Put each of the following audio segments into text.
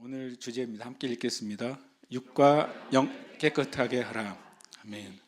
오늘 주제입니다. 함께 읽겠습니다. 육과 영 깨끗하게 하라. 아멘.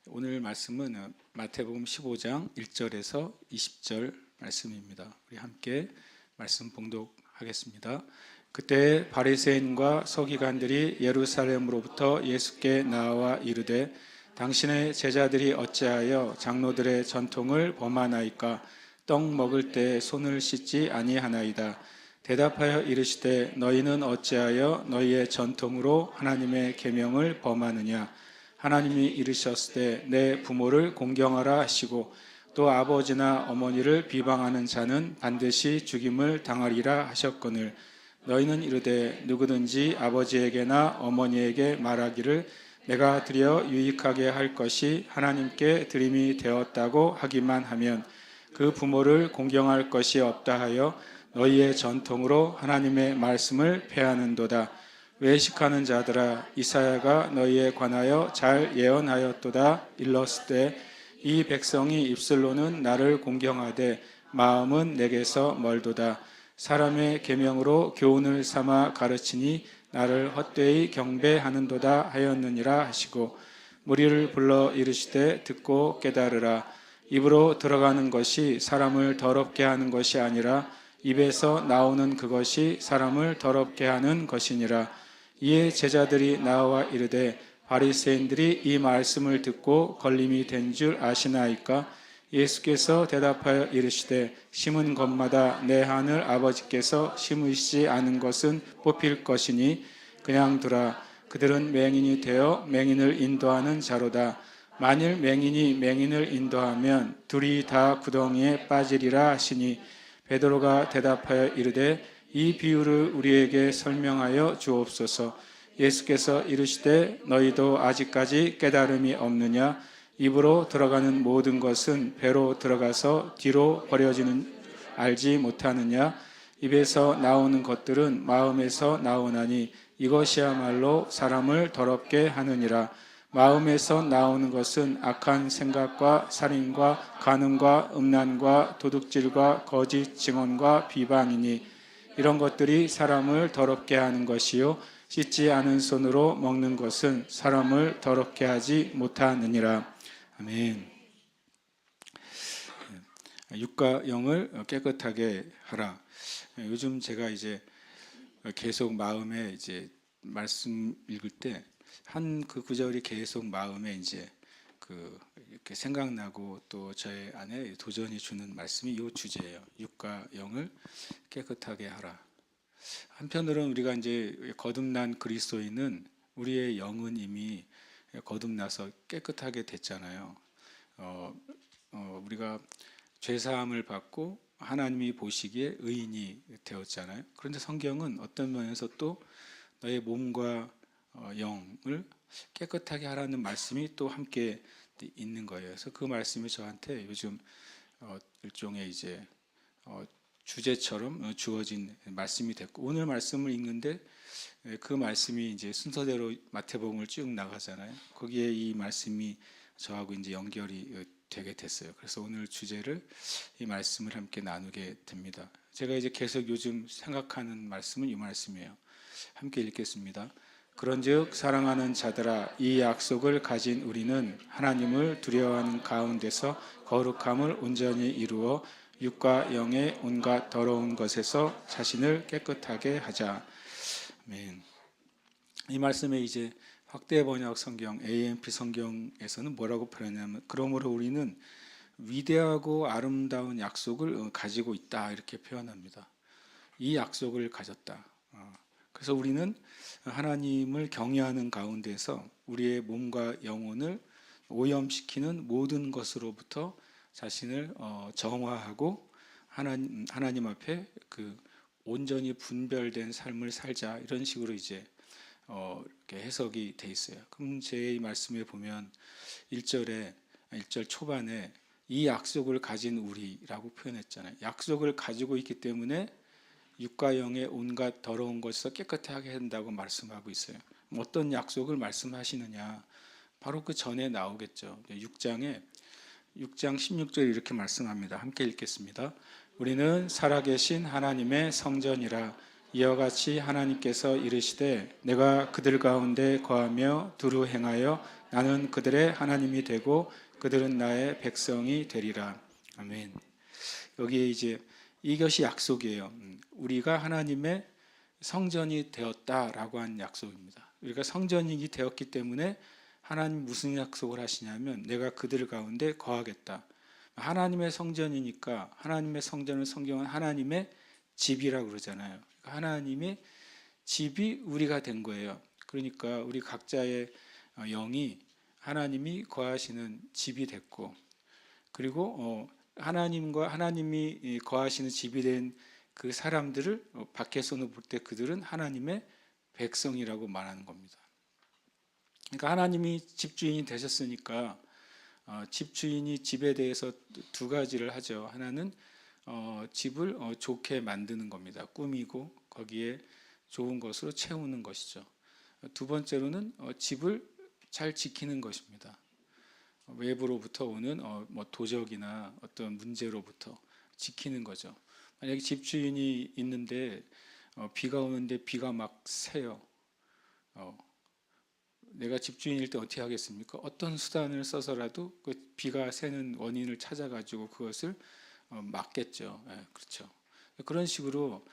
오늘 말씀은 마태복음 15장 1절에서 20절 말씀입니다. 우리 함께 말씀 봉독하겠습니다. 그때 바리새인과 서기관들이 예루살렘으로부터 예수께 나와 이르되 당신의 제자들이 어찌하여 장로들의 전통을 범하나이까? 떡 먹을 때 손을 씻지 아니하나이다. 대답하여 이르시되 너희는 어찌하여 너희의 전통으로 하나님의 계명을 범하느냐? 하나님이 이르셨으되 내 부모를 공경하라 하시고 또 아버지나 어머니를 비방하는 자는 반드시 죽임을 당하리라 하셨거늘 너희는 이르되 누구든지 아버지에게나 어머니에게 말하기를 내가 드려 유익하게 할 것이 하나님께 드림이 되었다고 하기만 하면 그 부모를 공경할 것이 없다 하여 너희의 전통으로 하나님의 말씀을 폐하는도다. 외식하는 자들아, 이사야가 너희에 관하여 잘 예언하였도다. 일렀을 때 이 백성이 입술로는 나를 공경하되 마음은 내게서 멀도다. 사람의 계명으로 교훈을 삼아 가르치니 나를 헛되이 경배하는도다 하였느니라 하시고 무리를 불러 이르시되 듣고 깨달으라. 입으로 들어가는 것이 사람을 더럽게 하는 것이 아니라 입에서 나오는 그것이 사람을 더럽게 하는 것이니라. 이에 제자들이 나와 이르되 바리새인들이 이 말씀을 듣고 걸림이 된 줄 아시나이까? 예수께서 대답하여 이르시되 심은 것마다 내 하늘 아버지께서 심으시지 않은 것은 뽑힐 것이니 그냥 두라. 그들은 맹인이 되어 맹인을 인도하는 자로다. 만일 맹인이 맹인을 인도하면 둘이 다 구덩이에 빠지리라 하시니 베드로가 대답하여 이르되 이 비유를 우리에게 설명하여 주옵소서. 예수께서 이르시되 너희도 아직까지 깨달음이 없느냐? 입으로 들어가는 모든 것은 배로 들어가서 뒤로 버려지는 알지 못하느냐? 입에서 나오는 것들은 마음에서 나오나니 이것이야말로 사람을 더럽게 하느니라. 마음에서 나오는 것은 악한 생각과 살인과 간음과 음란과 도둑질과 거짓 증언과 비방이니 이런 것들이 사람을 더럽게 하는 것이요 씻지 않은 손으로 먹는 것은 사람을 더럽게 하지 못하느니라. 아멘. 육과 영을 깨끗하게 하라. 요즘 제가 이제 계속 마음에 이제 말씀 읽을 때 한 그 구절이 계속 마음에 이제 이렇게 생각나고 또 저의 안에 도전이 주는 말씀이 이 주제예요. 육과 영을 깨끗하게 하라. 한편으로는 우리가 이제 거듭난 그리스도인은 우리의 영은 이미 거듭나서 깨끗하게 됐잖아요. 우리가 죄 사함을 받고 하나님이 보시기에 의인이 되었잖아요. 그런데 성경은 어떤 면에서 또 너의 몸과 영을 깨끗하게 하라는 말씀이 또 함께 있는 거예요. 그래서 그 말씀이 저한테 요즘 일종의 이제 주제처럼 주어진 말씀이 됐고 오늘 말씀을 읽는데 그 말씀이 이제 순서대로 마태복음을 쭉 나가잖아요. 거기에 이 말씀이 저하고 이제 연결이 되게 됐어요. 그래서 오늘 주제를 이 말씀을 함께 나누게 됩니다. 제가 이제 계속 요즘 생각하는 말씀은 이 말씀이에요. 함께 읽겠습니다. 그런즉 사랑하는 자들아 이 약속을 가진 우리는 하나님을 두려워하는 가운데서 거룩함을 온전히 이루어 육과 영의 온갖 더러운 것에서 자신을 깨끗하게 하자. 아멘. 이 말씀에 이제 확대 번역 성경 AMP 성경에서는 뭐라고 표현하냐면 그러므로 우리는 위대하고 아름다운 약속을 가지고 있다 이렇게 표현합니다. 이 약속을 가졌다. 그래서 우리는 하나님을 경외하는 가운데서 우리의 몸과 영혼을 오염시키는 모든 것으로부터 자신을 정화하고 하나님 앞에 온전히 분별된 삶을 살자 이런 식으로 이제 이렇게 해석이 돼 있어요. 그럼 제 말씀에 보면 1절 초반에 이 약속을 가진 우리라고 표현했잖아요. 약속을 가지고 있기 때문에 육과 영의 온갖 더러운 것에서 깨끗하게 한다고 말씀하고 있어요. 어떤 약속을 말씀하시느냐? 바로 그 전에 나오겠죠. 6장 16절에 이렇게 말씀합니다. 함께 읽겠습니다. 우리는 살아계신 하나님의 성전이라 이와 같이 하나님께서 이르시되 내가 그들 가운데 거하며 두루 행하여 나는 그들의 하나님이 되고 그들은 나의 백성이 되리라. 아멘. 여기에 이제 이것이 약속이에요. 우리가 하나님의 성전이 되었다라고 한 약속입니다. 우리가 성전이 되었기 때문에 하나님 무슨 약속을 하시냐면 내가 그들 가운데 거하겠다. 하나님의 성전이니까 하나님의 성전을 성경은 하나님의 집이라고 그러잖아요. 하나님의 집이 우리가 된 거예요. 그러니까 우리 각자의 영이 하나님이 거하시는 집이 됐고, 그리고 하나님과 하나님이 거하시는 집이 된 그 사람들을 밖에서는 볼 때 그들은 하나님의 백성이라고 말하는 겁니다. 그러니까 하나님이 집주인이 되셨으니까 집주인이 집에 대해서 두 가지를 하죠. 하나는 집을 좋게 만드는 겁니다. 꾸미고 거기에 좋은 것으로 채우는 것이죠. 두 번째로는 집을 잘 지키는 것입니다. 외부로부터 오는 뭐 도적이나 어떤 문제로부터 지키는 거죠. 만약에 집주인이 있는데 비가 오는데 비가 막 새요. 내가 집주인일 때 어떻게 하겠습니까? 어떤 수단을 써서라도 그 비가 새는 원인을 찾아가지고 그것을 막겠죠. 그렇죠. 그런 식으로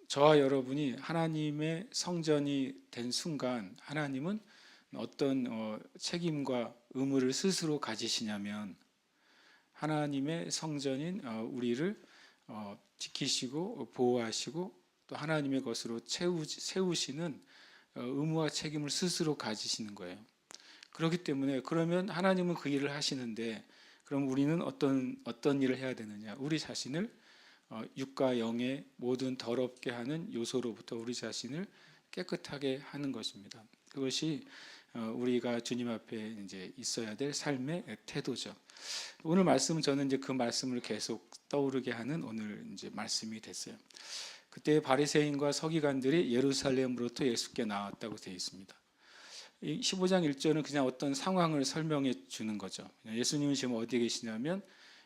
저와 여러분이 하나님의 성전이 된 순간 하나님은 어떤 책임과 의무를 스스로 가지시냐면 하나님의 성전인 우리를 지키시고 보호하시고 또 하나님의 것으로 세우시는 의무와 책임을 스스로 가지시는 거예요. 그렇기 때문에 그러면 하나님은 그 일을 하시는데 그럼 우리는 어떤 일을 해야 되느냐? 우리 자신을 육과 영의 모든 더럽게 하는 요소로부터 우리 자신을 깨끗하게 하는 것입니다. 그것이 우리가 주님 앞에 이제 있어야 될 삶의 태도죠. 오늘 말씀은 저는 이제 그 말씀을 계속 떠오르게 하는 오늘 이제 말씀이 됐어요. 그때 바리새인과 서기관들이 예루살렘으로부터 예수께 나왔다고 되어 있습니다. 이 15장 1절은 그냥 어떤 상황을 설명해 주는 거죠. 예수님은 지금 어디에 계시냐면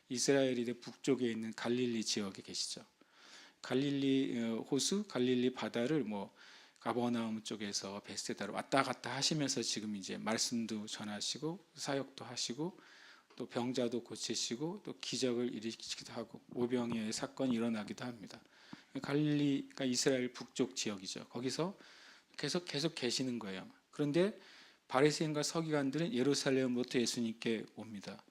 이스라엘의 북쪽에 있는 갈릴리 지역에 계시죠. 갈릴리 호수, 갈릴리 바다를 뭐 가버나움 쪽에서 베세다로 왔다 갔다 하시면서 지금 이제 말씀도 전하시고 사역도 하시고 또 병자도 고치시고 또 기적을 일으키기도 하고 오병이어의 사건이 일어나기도 합니다. 갈릴리가 이스라엘 북쪽 지역이죠. 거기서 계속 계시는 거예요. 그런데 바리새인과 서기관들은 예루살렘부터 예수님께 옵니다.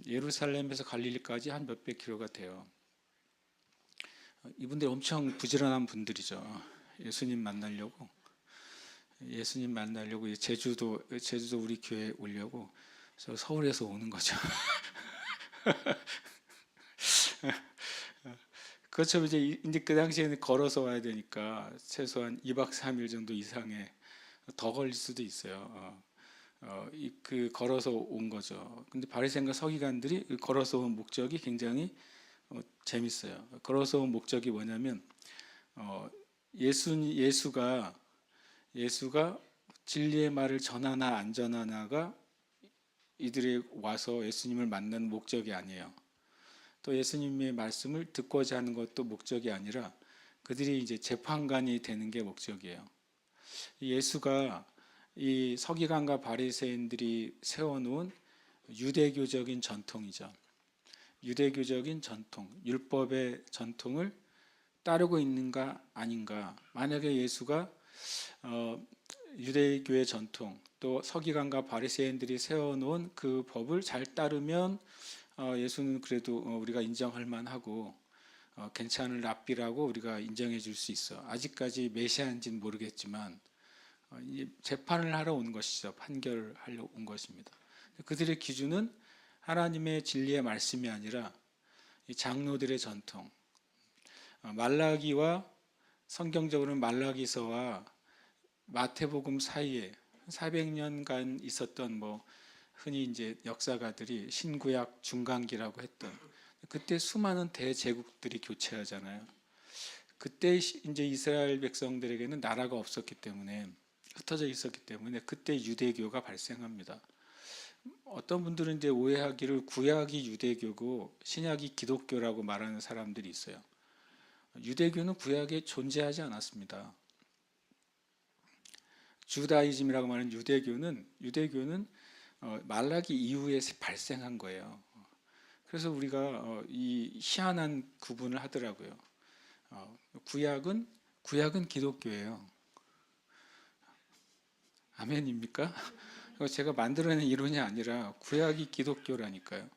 예루살렘에서 갈릴리까지 한 몇백 킬로가 돼요. 이분들 엄청 부지런한 분들이죠. 예수님 만나려고 제주도 우리 교회에 오려고 저 서울에서 오는 거죠. 그렇죠. 이제 그 당시에는 걸어서 와야 되니까 최소한 2박 3일 정도 이상의 더 걸릴 수도 있어요. 그 걸어서 온 거죠. 근데 바리새인과 서기관들이 걸어서 온 목적이 굉장히 재밌어요. 걸어서 온 목적이 뭐냐면 예수가 진리의 말을 전하나 안 전하나가 이들이 와서 예수님을 만나는 목적이 아니에요. 또 예수님의 말씀을 듣고자 하는 것도 목적이 아니라 그들이 이제 재판관이 되는 게 목적이에요. 예수가 이 서기관과 바리새인들이 세워놓은 유대교적인 전통이죠. 유대교적인 전통, 율법의 전통을 따르고 있는가 아닌가. 만약에 예수가 유대교의 전통 또 서기관과 바리새인들이 세워놓은 그 법을 잘 따르면 예수는 그래도 우리가 인정할 만하고 괜찮을 랍비라고 우리가 인정해 줄 수 있어. 아직까지 메시아인지는 모르겠지만 재판을 하러 온 것이죠. 판결하러 온 것입니다. 그들의 기준은 하나님의 진리의 말씀이 아니라 장로들의 전통. 말라기와 성경적으로는 말라기서와 마태복음 사이에 400년간 있었던 뭐 흔히 이제 역사가들이 신구약 중간기라고 했던 그때 수많은 대제국들이 교체하잖아요. 그때 이제 이스라엘 백성들에게는 나라가 없었기 때문에 흩어져 있었기 때문에 그때 유대교가 발생합니다. 어떤 분들은 이제 오해하기를 구약이 유대교고 신약이 기독교라고 말하는 사람들이 있어요. 유대교는 구약에 존재하지 않았습니다. 주다이즘이라고 말하는 유대교는 말라기 이후에 발생한 거예요. 그래서 우리가 이 희한한 구분을 하더라고요. 구약은 기독교예요. 아멘입니까? 제가 만들어낸 이론이 아니라 구약이 기독교라니까요.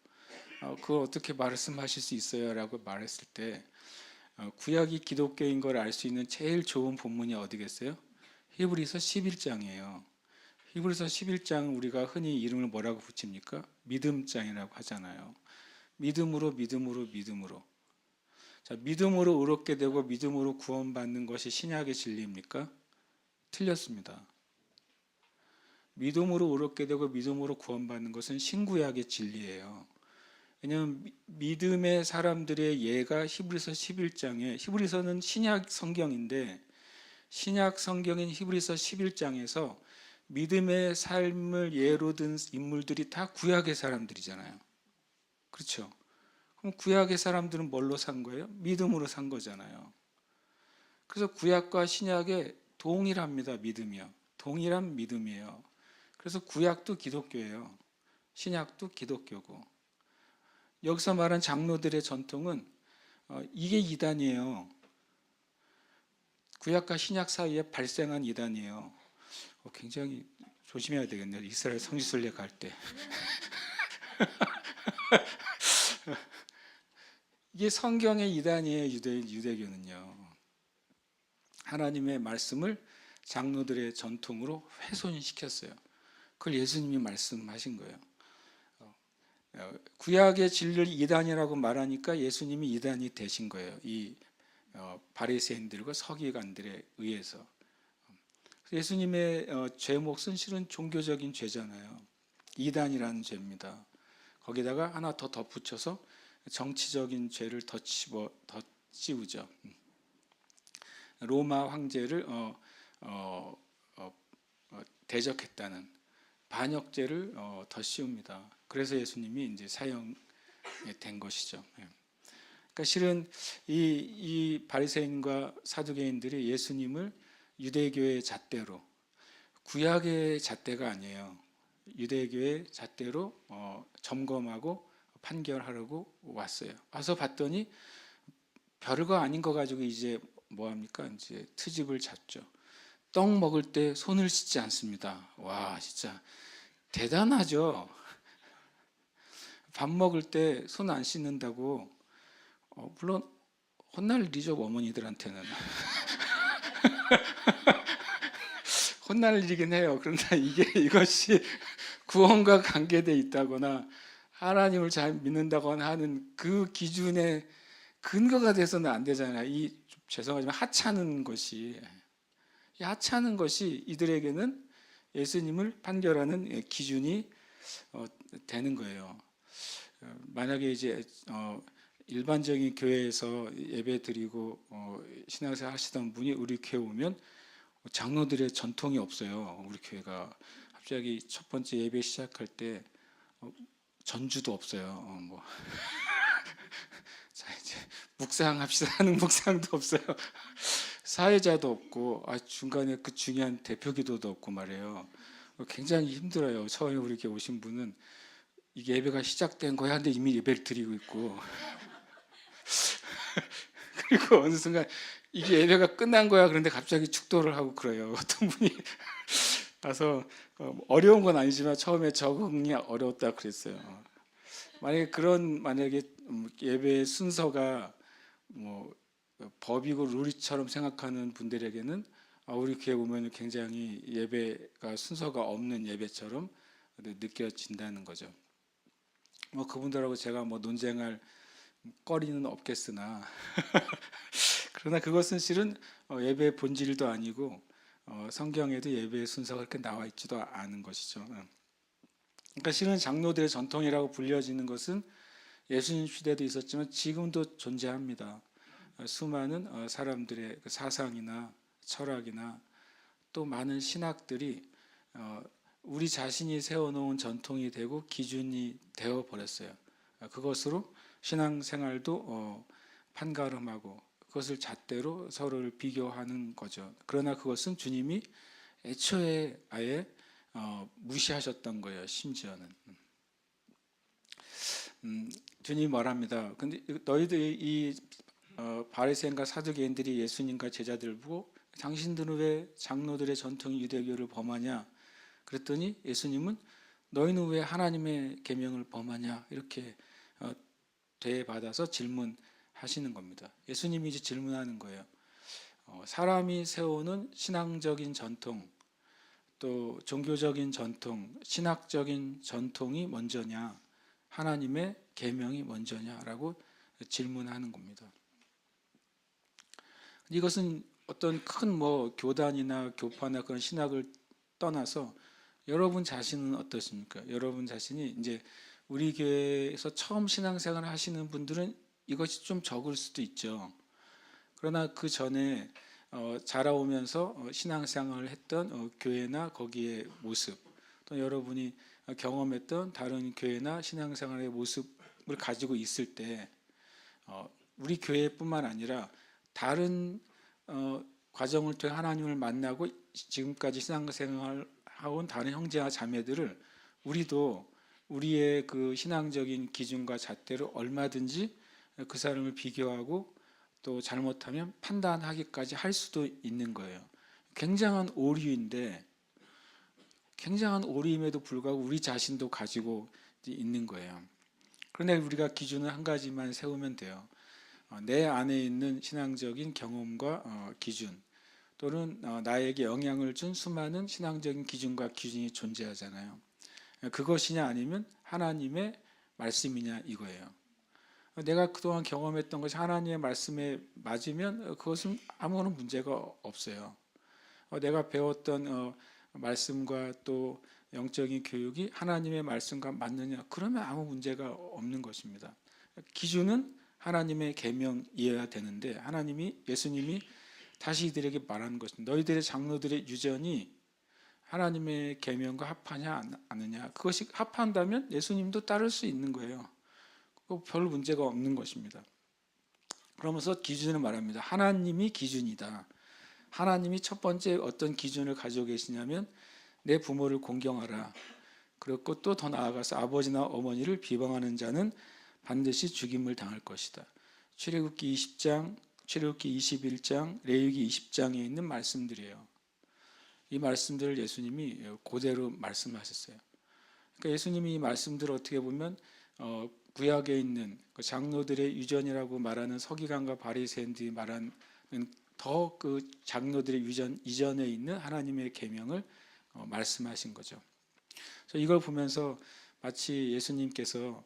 그걸 어떻게 말씀하실 수 있어요? 라고 말했을 때 구약이 기독교인 걸 알 수 있는 제일 좋은 본문이 어디겠어요? 히브리서 11장이에요. 히브리서 11장 우리가 흔히 이름을 뭐라고 붙입니까? 믿음장이라고 하잖아요. 믿음으로. 자, 믿음으로 의롭게 되고 믿음으로 구원받는 것이 신약의 진리입니까? 틀렸습니다. 믿음으로 의롭게 되고 믿음으로 구원받는 것은 신구약의 진리예요. 왜냐하면 믿음의 사람들의 예가 히브리서 11장에, 히브리서는 신약 성경인데 신약 성경인 히브리서 11장에서 믿음의 삶을 예로 든 인물들이 다 구약의 사람들이잖아요. 그렇죠? 그럼 구약의 사람들은 뭘로 산 거예요? 믿음으로 산 거잖아요. 그래서 구약과 신약에 동일합니다. 믿음이요. 동일한 믿음이에요. 그래서 구약도 기독교예요. 신약도 기독교고. 여기서 말한 장로들의 전통은 이게 이단이에요. 구약과 신약 사이에 발생한 이단이에요. 굉장히 조심해야 되겠네요. 이스라엘 성지순례 갈 때. 이게 성경의 이단이에요. 유대교는요. 하나님의 말씀을 장로들의 전통으로 훼손시켰어요. 그걸 예수님이 말씀하신 거예요. 구약의 진리를 이단이라고 말하니까 예수님이 이단이 되신 거예요. 이 바리새인들과 서기관들에 의해서. 예수님의 죄 몫은 실은 종교적인 죄잖아요. 이단이라는 죄입니다. 거기다가 하나 더 덧붙여서 정치적인 죄를 더 씌우죠. 로마 황제를 대적했다는 반역죄를 더 씌웁니다. 그래서 예수님이 이제 사형된 것이죠. 그러니까 실은 이 바리새인과 사두개인들이 예수님을 유대교의 잣대로, 구약의 잣대가 아니에요. 유대교의 잣대로 점검하고 판결하려고 왔어요. 와서 봤더니 별거 아닌 거 가지고 이제 뭐 합니까? 이제 트집을 잡죠. 떡 먹을 때 손을 씻지 않습니다. 와, 진짜 대단하죠. 밥 먹을 때 손 안 씻는다고 물론 혼날 일이죠. 어머니들한테는 혼날 일이긴 해요. 그러나 이것이 구원과 관계되어 있다거나 하나님을 잘 믿는다거나 하는 그 기준의 근거가 돼서는 안 되잖아요. 죄송하지만 하찮은 것이 이들에게는 예수님을 판결하는 기준이 되는 거예요. 만약에 이제 일반적인 교회에서 예배 드리고 신앙생활 하시던 분이 우리 교회 오면 장로들의 전통이 없어요. 우리 교회가 갑자기 첫 번째 예배 시작할 때 전주도 없어요. 자, 이제 묵상합시다 하는 묵상도 없어요. 사회자도 없고 중간에 그 중요한 대표 기도도 없고 말이에요. 굉장히 힘들어요. 처음에 우리 교회 오신 분은 이게 예배가 시작된 거야 하는데 이미 예배를 드리고 있고 그리고 어느 순간 이게 예배가 끝난 거야 그런데 갑자기 축도를 하고 그래요. 어떤 분이 와서 어려운 건 아니지만 처음에 적응이 어려웠다 그랬어요. 만약에 예배 순서가 뭐 법이고 룰이처럼 생각하는 분들에게는 우리 교회 오면 굉장히 예배가 순서가 없는 예배처럼 느껴진다는 거죠. 그분들하고 제가 논쟁할 거리는 없겠으나 그러나 그것은 실은 예배의 본질도 아니고 성경에도 예배의 순서가 그렇게 나와 있지도 않은 것이죠. 그러니까 실은 장로들의 전통이라고 불려지는 것은 예수님 시대도 있었지만 지금도 존재합니다. 수많은 사람들의 사상이나 철학이나 또 많은 신학들이 우리 자신이 세워놓은 전통이 되고 기준이 되어 버렸어요. 그것으로 신앙생활도 판가름하고 그것을 잣대로 서로를 비교하는 거죠. 그러나 그것은 주님이 애초에 아예 무시하셨던 거예요. 심지어는 주님이 말합니다. 근데 너희들이 이 바리새인과 사두개인들이 예수님과 제자들 보고 당신들은 왜 장로들의 전통 유대교를 범하냐? 그랬더니 예수님은 너희는 왜 하나님의 계명을 범하냐? 이렇게 대받아서 질문하시는 겁니다. 예수님이 이제 질문하는 거예요. 사람이 세우는 신앙적인 전통, 또 종교적인 전통, 신학적인 전통이 먼저냐, 하나님의 계명이 먼저냐라고 질문하는 겁니다. 이것은 어떤 큰 교단이나 교파나 그런 신학을 떠나서 여러분 자신은 어떠십니까? 여러분 자신이 이제 우리 교회에서 처음 신앙생활을 하시는 분들은 이것이 좀 적을 수도 있죠. 그러나 그 전에 자라오면서 신앙생활을 했던 교회나 거기에 모습, 또 여러분이 경험했던 다른 교회나 신앙생활의 모습을 가지고 있을 때 우리 교회뿐만 아니라 다른 과정을 통해 하나님을 만나고 지금까지 신앙생활을 하온 다른 형제와 자매들을 우리도 우리의 그 신앙적인 기준과 잣대로 얼마든지 그 사람을 비교하고 또 잘못하면 판단하기까지 할 수도 있는 거예요. 굉장한 오류임에도 불구하고 우리 자신도 가지고 있는 거예요. 그런데 우리가 기준을 한 가지만 세우면 돼요. 내 안에 있는 신앙적인 경험과 기준, 또는 나에게 영향을 준 수많은 신앙적인 기준과 기준이 존재하잖아요. 그것이냐 아니면 하나님의 말씀이냐 이거예요. 내가 그동안 경험했던 것이 하나님의 말씀에 맞으면 그것은 아무런 문제가 없어요. 내가 배웠던 말씀과 또 영적인 교육이 하나님의 말씀과 맞느냐, 그러면 아무 문제가 없는 것입니다. 기준은 하나님의 계명이어야 되는데 예수님이 다시 이들에게 말하는 것은 너희들의 장로들의 유전이 하나님의 계명과 합하냐 않느냐, 그것이 합한다면 예수님도 따를 수 있는 거예요. 별 문제가 없는 것입니다. 그러면서 기준을 말합니다. 하나님이 기준이다. 하나님이 첫 번째 어떤 기준을 가지고 계시냐면 내 부모를 공경하라. 그렇고 또 더 나아가서 아버지나 어머니를 비방하는 자는 반드시 죽임을 당할 것이다. 출애굽기 20장, 출애굽기 21장, 레위기 20장에 있는 말씀들이에요. 이 말씀들을 예수님이 그대로 말씀하셨어요. 그러니까 예수님이 이 말씀들을 어떻게 보면 구약에 있는 장로들의 유전이라고 말하는 서기관과 바리새인들이 말하는 더 그 장로들의 유전 이전에 있는 하나님의 계명을 말씀하신 거죠. 그래서 이걸 보면서 마치 예수님께서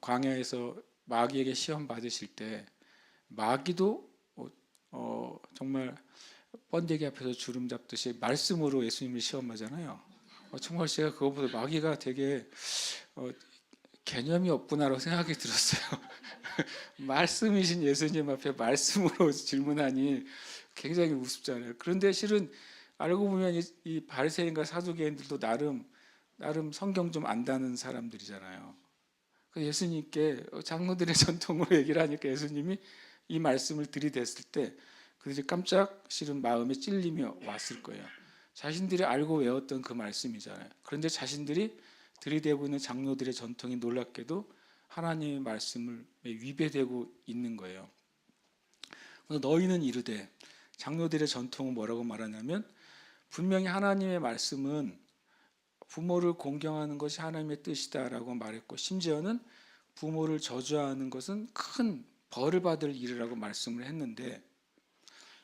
광야에서 마귀에게 시험 받으실 때 마귀도 정말 번데기 앞에서 주름 잡듯이 말씀으로 예수님을 시험하잖아요. 정말 제가 그것보다 마귀가 되게 개념이 없구나라고 생각이 들었어요. 말씀이신 예수님 앞에 말씀으로 질문하니 굉장히 우습잖아요. 그런데 실은 알고 보면 이 바리새인과 사두개인들도 나름 성경 좀 안다는 사람들이잖아요. 예수님께 장로들의 전통으로 얘기를 하니까 예수님이 이 말씀을 들이댔을 때 그들이 깜짝 실은 마음에 찔리며 왔을 거예요. 자신들이 알고 외웠던 그 말씀이잖아요. 그런데 자신들이 들이대고 있는 장로들의 전통이 놀랍게도 하나님의 말씀을 위배되고 있는 거예요. 너희는 이르되, 장로들의 전통은 뭐라고 말하냐면 분명히 하나님의 말씀은 부모를 공경하는 것이 하나님의 뜻이다라고 말했고, 심지어는 부모를 저주하는 것은 큰 벌을 받을 일이라고 말씀을 했는데,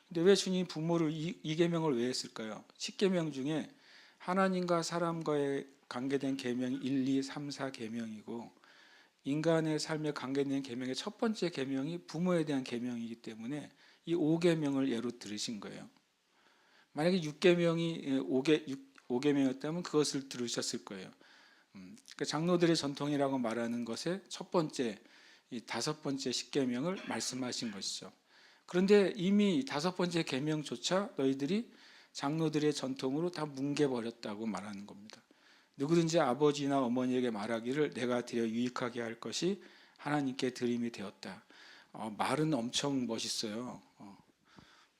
근데 왜 주님이 부모를 이 계명을 왜 했을까요? 10계명 중에 하나님과 사람과의 관계된 계명이 1, 2, 3, 4 계명이고, 인간의 삶에 관계된 계명의 첫 번째 계명이 부모에 대한 계명이기 때문에 이 5계명을 예로 들으신 거예요. 만약에 6계명이 5계명이었다면 그것을 들으셨을 거예요. 그러니까 장로들의 전통이라고 말하는 것의 첫 번째, 이 5번째 10계명을 말씀하신 것이죠. 그런데 이미 5번째 계명조차 너희들이 장로들의 전통으로 다 뭉개버렸다고 말하는 겁니다. 누구든지 아버지나 어머니에게 말하기를 내가 드려 유익하게 할 것이 하나님께 드림이 되었다. 말은 엄청 멋있어요.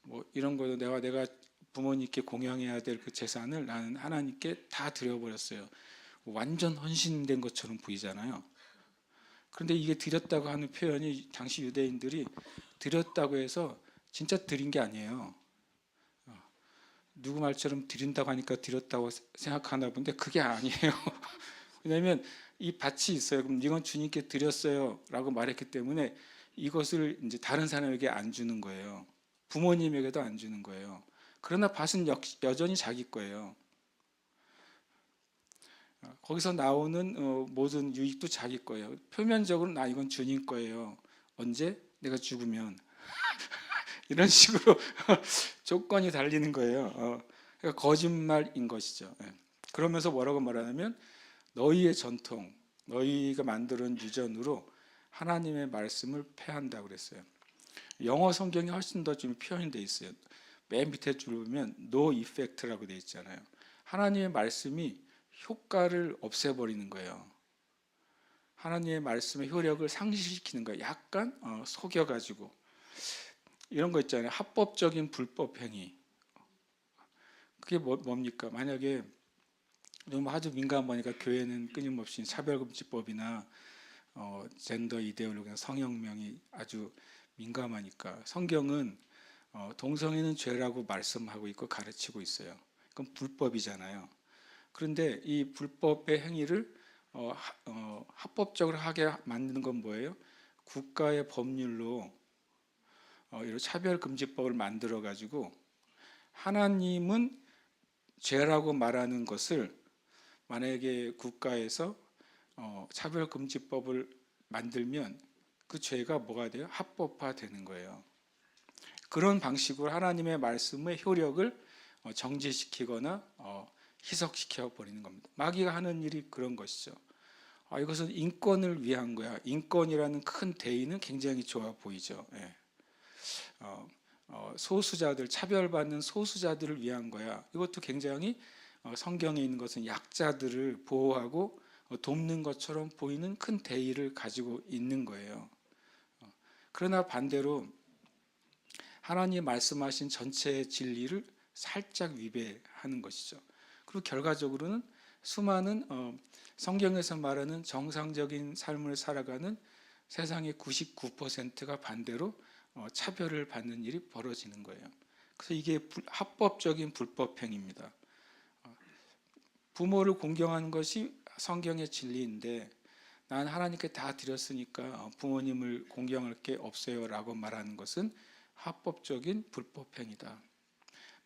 뭐 이런 거도 내가 부모님께 공양해야 될 그 재산을 나는 하나님께 다 드려버렸어요. 완전 헌신된 것처럼 보이잖아요. 그런데 이게 드렸다고 하는 표현이 당시 유대인들이 드렸다고 해서 진짜 드린 게 아니에요. 누구 말처럼 드린다고 하니까 드렸다고 생각하나 본데 그게 아니에요. 왜냐하면 이 밭이 있어요. 그럼 이건 주님께 드렸어요 라고 말했기 때문에 이것을 이제 다른 사람에게 안 주는 거예요. 부모님에게도 안 주는 거예요. 그러나 밭은 여전히 자기 거예요. 거기서 나오는 모든 유익도 자기 거예요. 표면적으로 나 이건 주님 거예요. 언제? 내가 죽으면. 이런 식으로 조건이 달리는 거예요. 그러니까 거짓말인 것이죠. 그러면서 뭐라고 말하냐면 너희의 전통, 너희가 만드는 유전으로 하나님의 말씀을 폐한다고 그랬어요. 영어 성경이 훨씬 더 좀 표현이 돼 있어요. 맨 밑에 줄 보면 no effect라고 돼 있잖아요. 하나님의 말씀이 효과를 없애버리는 거예요. 하나님의 말씀의 효력을 상실시키는 거예요. 약간 속여가지고 이런 거 있잖아요. 합법적인 불법 행위. 그게 뭡니까? 만약에 너무 아주 민감하니까 교회는 끊임없이 차별금지법이나 젠더 이데올로기나 성혁명이 아주 민감하니까 성경은 동성애는 죄라고 말씀하고 있고 가르치고 있어요. 그건 불법이잖아요. 그런데 이 불법의 행위를 합법적으로 하게 만드는 건 뭐예요? 국가의 법률로 이런 차별금지법을 만들어 가지고 하나님은 죄라고 말하는 것을 만약에 국가에서 차별금지법을 만들면 그 죄가 뭐가 돼요? 합법화되는 거예요. 그런 방식으로 하나님의 말씀의 효력을 정지시키거나 희석시켜 버리는 겁니다. 마귀가 하는 일이 그런 것이죠. 이것은 인권을 위한 거야. 인권이라는 큰 대의는 굉장히 좋아 보이죠. 예. 소수자들, 차별받는 소수자들을 위한 거야. 이것도 굉장히 성경에 있는 것은 약자들을 보호하고 돕는 것처럼 보이는 큰 대의를 가지고 있는 거예요. 그러나 반대로 하나님 말씀하신 전체의 진리를 살짝 위배하는 것이죠. 그리고 결과적으로는 수많은 성경에서 말하는 정상적인 삶을 살아가는 세상의 99%가 반대로 차별을 받는 일이 벌어지는 거예요. 그래서 이게 합법적인 불법행위입니다. 부모를 공경하는 것이 성경의 진리인데 난 하나님께 다 드렸으니까 부모님을 공경할 게 없어요 라고 말하는 것은 합법적인 불법행위다.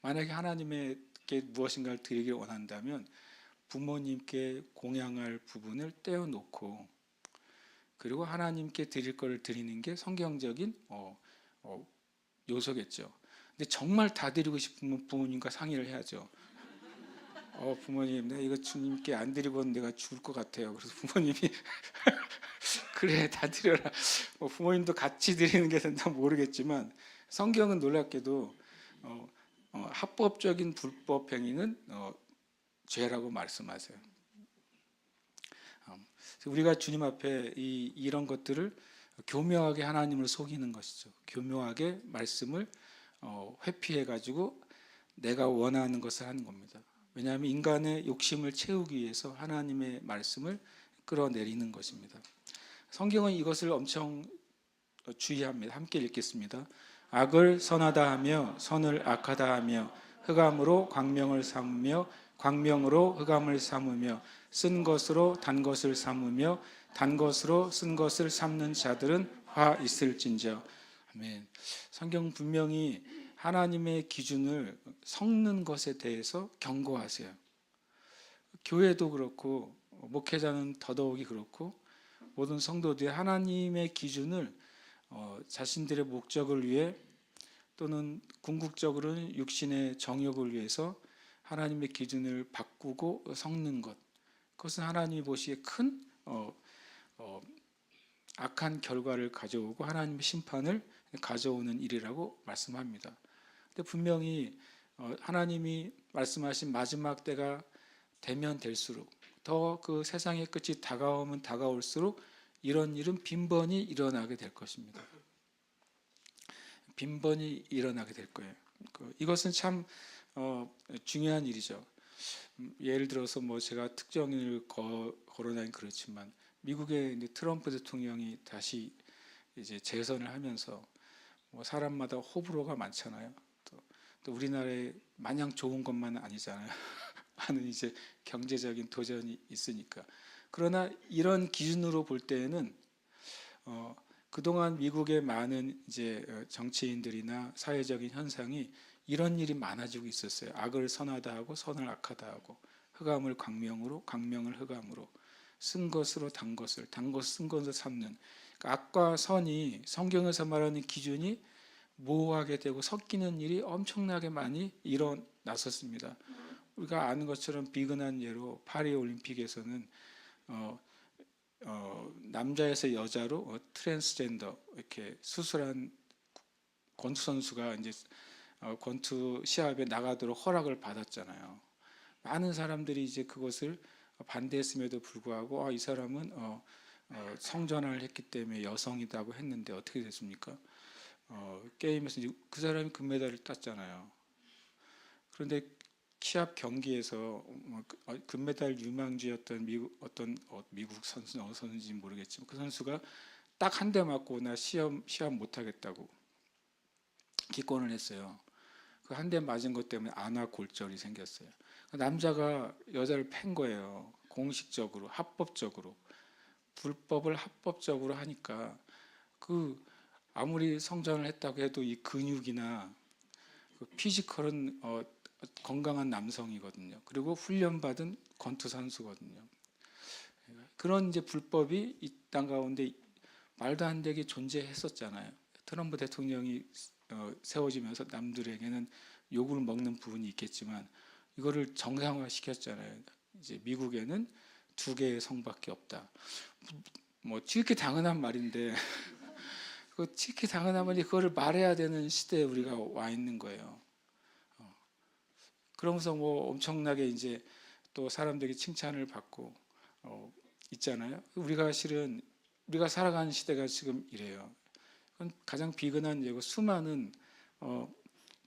만약에 하나님께 무엇인가를 드리길 원한다면 부모님께 공양할 부분을 떼어놓고 그리고 하나님께 드릴 것을 드리는 게 성경적인 요소겠죠. 근데 정말 다 드리고 싶으면 부모님과 상의를 해야죠. 부모님, 내가 이거 주님께 안 드리고는 내가 죽을 것 같아요. 그래서 부모님이 그래, 다 드려라. 부모님도 같이 드리는 게 된다 모르겠지만 성경은 놀랍게도 합법적인 불법 행위는 죄라고 말씀하세요. 우리가 주님 앞에 이런 것들을 교묘하게 하나님을 속이는 것이죠. 교묘하게 말씀을 회피해 가지고 내가 원하는 것을 하는 겁니다. 왜냐하면 인간의 욕심을 채우기 위해서 하나님의 말씀을 끌어내리는 것입니다. 성경은 이것을 엄청 주의합니다. 함께 읽겠습니다. 악을 선하다 하며 선을 악하다 하며 흑암으로 광명을 삼으며 광명으로 흑암을 삼으며 쓴 것으로 단 것을 삼으며 단 것으로 쓴 것을 삼는 자들은 화 있을진저. 아멘. 성경 분명히 하나님의 기준을 섞는 것에 대해서 경고하세요. 교회도 그렇고 목회자는 더더욱이 그렇고 모든 성도들이 하나님의 기준을 자신들의 목적을 위해 또는 궁극적으로는 육신의 정욕을 위해서 하나님의 기준을 바꾸고 섞는 것, 그것은 하나님이 보시기에 큰 악한 결과를 가져오고 하나님의 심판을 가져오는 일이라고 말씀합니다. 근데 분명히 하나님이 말씀하신 마지막 때가 되면 될수록 더 그 세상의 끝이 다가오면 다가올수록 이런 일은 빈번히 일어나게 될 것입니다. 빈번히 일어나게 될 거예요. 이것은 참 중요한 일이죠. 예를 들어서 뭐 제가 특정인을 거론하긴 그렇지만 미국의 이제 트럼프 대통령이 다시 이제 재선을 하면서 뭐 사람마다 호불호가 많잖아요. 또 우리나라에 마냥 좋은 것만 아니잖아요. 하는 이제 경제적인 도전이 있으니까. 그러나 이런 기준으로 볼 때에는 그동안 미국의 많은 이제 정치인들이나 사회적인 현상이 이런 일이 많아지고 있었어요. 악을 선하다 하고 선을 악하다 하고 흑암을 광명으로 광명을 흑암으로 쓴 것으로 단 것을 단 것을 쓴 것으로 삼는 그러니까 악과 선이 성경에서 말하는 기준이 모호하게 되고 섞이는 일이 엄청나게 많이 일어났었습니다. 우리가 아는 것처럼 비근한 예로 파리 올림픽에서는 남자에서 여자로 트랜스젠더 이렇게 수술한 권투 선수가 이제 권투 시합에 나가도록 허락을 받았잖아요. 많은 사람들이 이제 그것을 반대했음에도 불구하고 이 사람은 성전환을 했기 때문에 여성이라고 했는데 어떻게 됐습니까? 게임에서 그 사람이 금메달을 땄잖아요. 그런데 시합 경기에서 금메달 유망주였던 미국 선수 어느 선수인지 모르겠지만 그 선수가 딱 한 대 맞고 나 시합 못 하겠다고 기권을 했어요. 그 한 대 맞은 것 때문에 안아골절이 생겼어요. 남자가 여자를 팬 거예요. 공식적으로 합법적으로 불법을 합법적으로 하니까 그 아무리 성전을 했다고 해도 이 근육이나 그 피지컬은 건강한 남성이거든요. 그리고 훈련받은 권투 선수거든요. 그런 이제 불법이 이 땅 가운데 말도 안 되게 존재했었잖아요. 트럼프 대통령이 세워지면서 남들에게는 욕을 먹는 부분이 있겠지만 이거를 정상화 시켰잖아요. 이제 미국에는 두 개의 성밖에 없다. 뭐 지극히 당연한 말인데 그 지극히 당연한 말이 그거를 말해야 되는 시대에 우리가 와 있는 거예요. 그러면서 뭐 엄청나게 이제 또 사람들이 칭찬을 받고 있잖아요. 우리가 실은 우리가 살아가는 시대가 지금 이래요. 가장 비근한 예고 수많은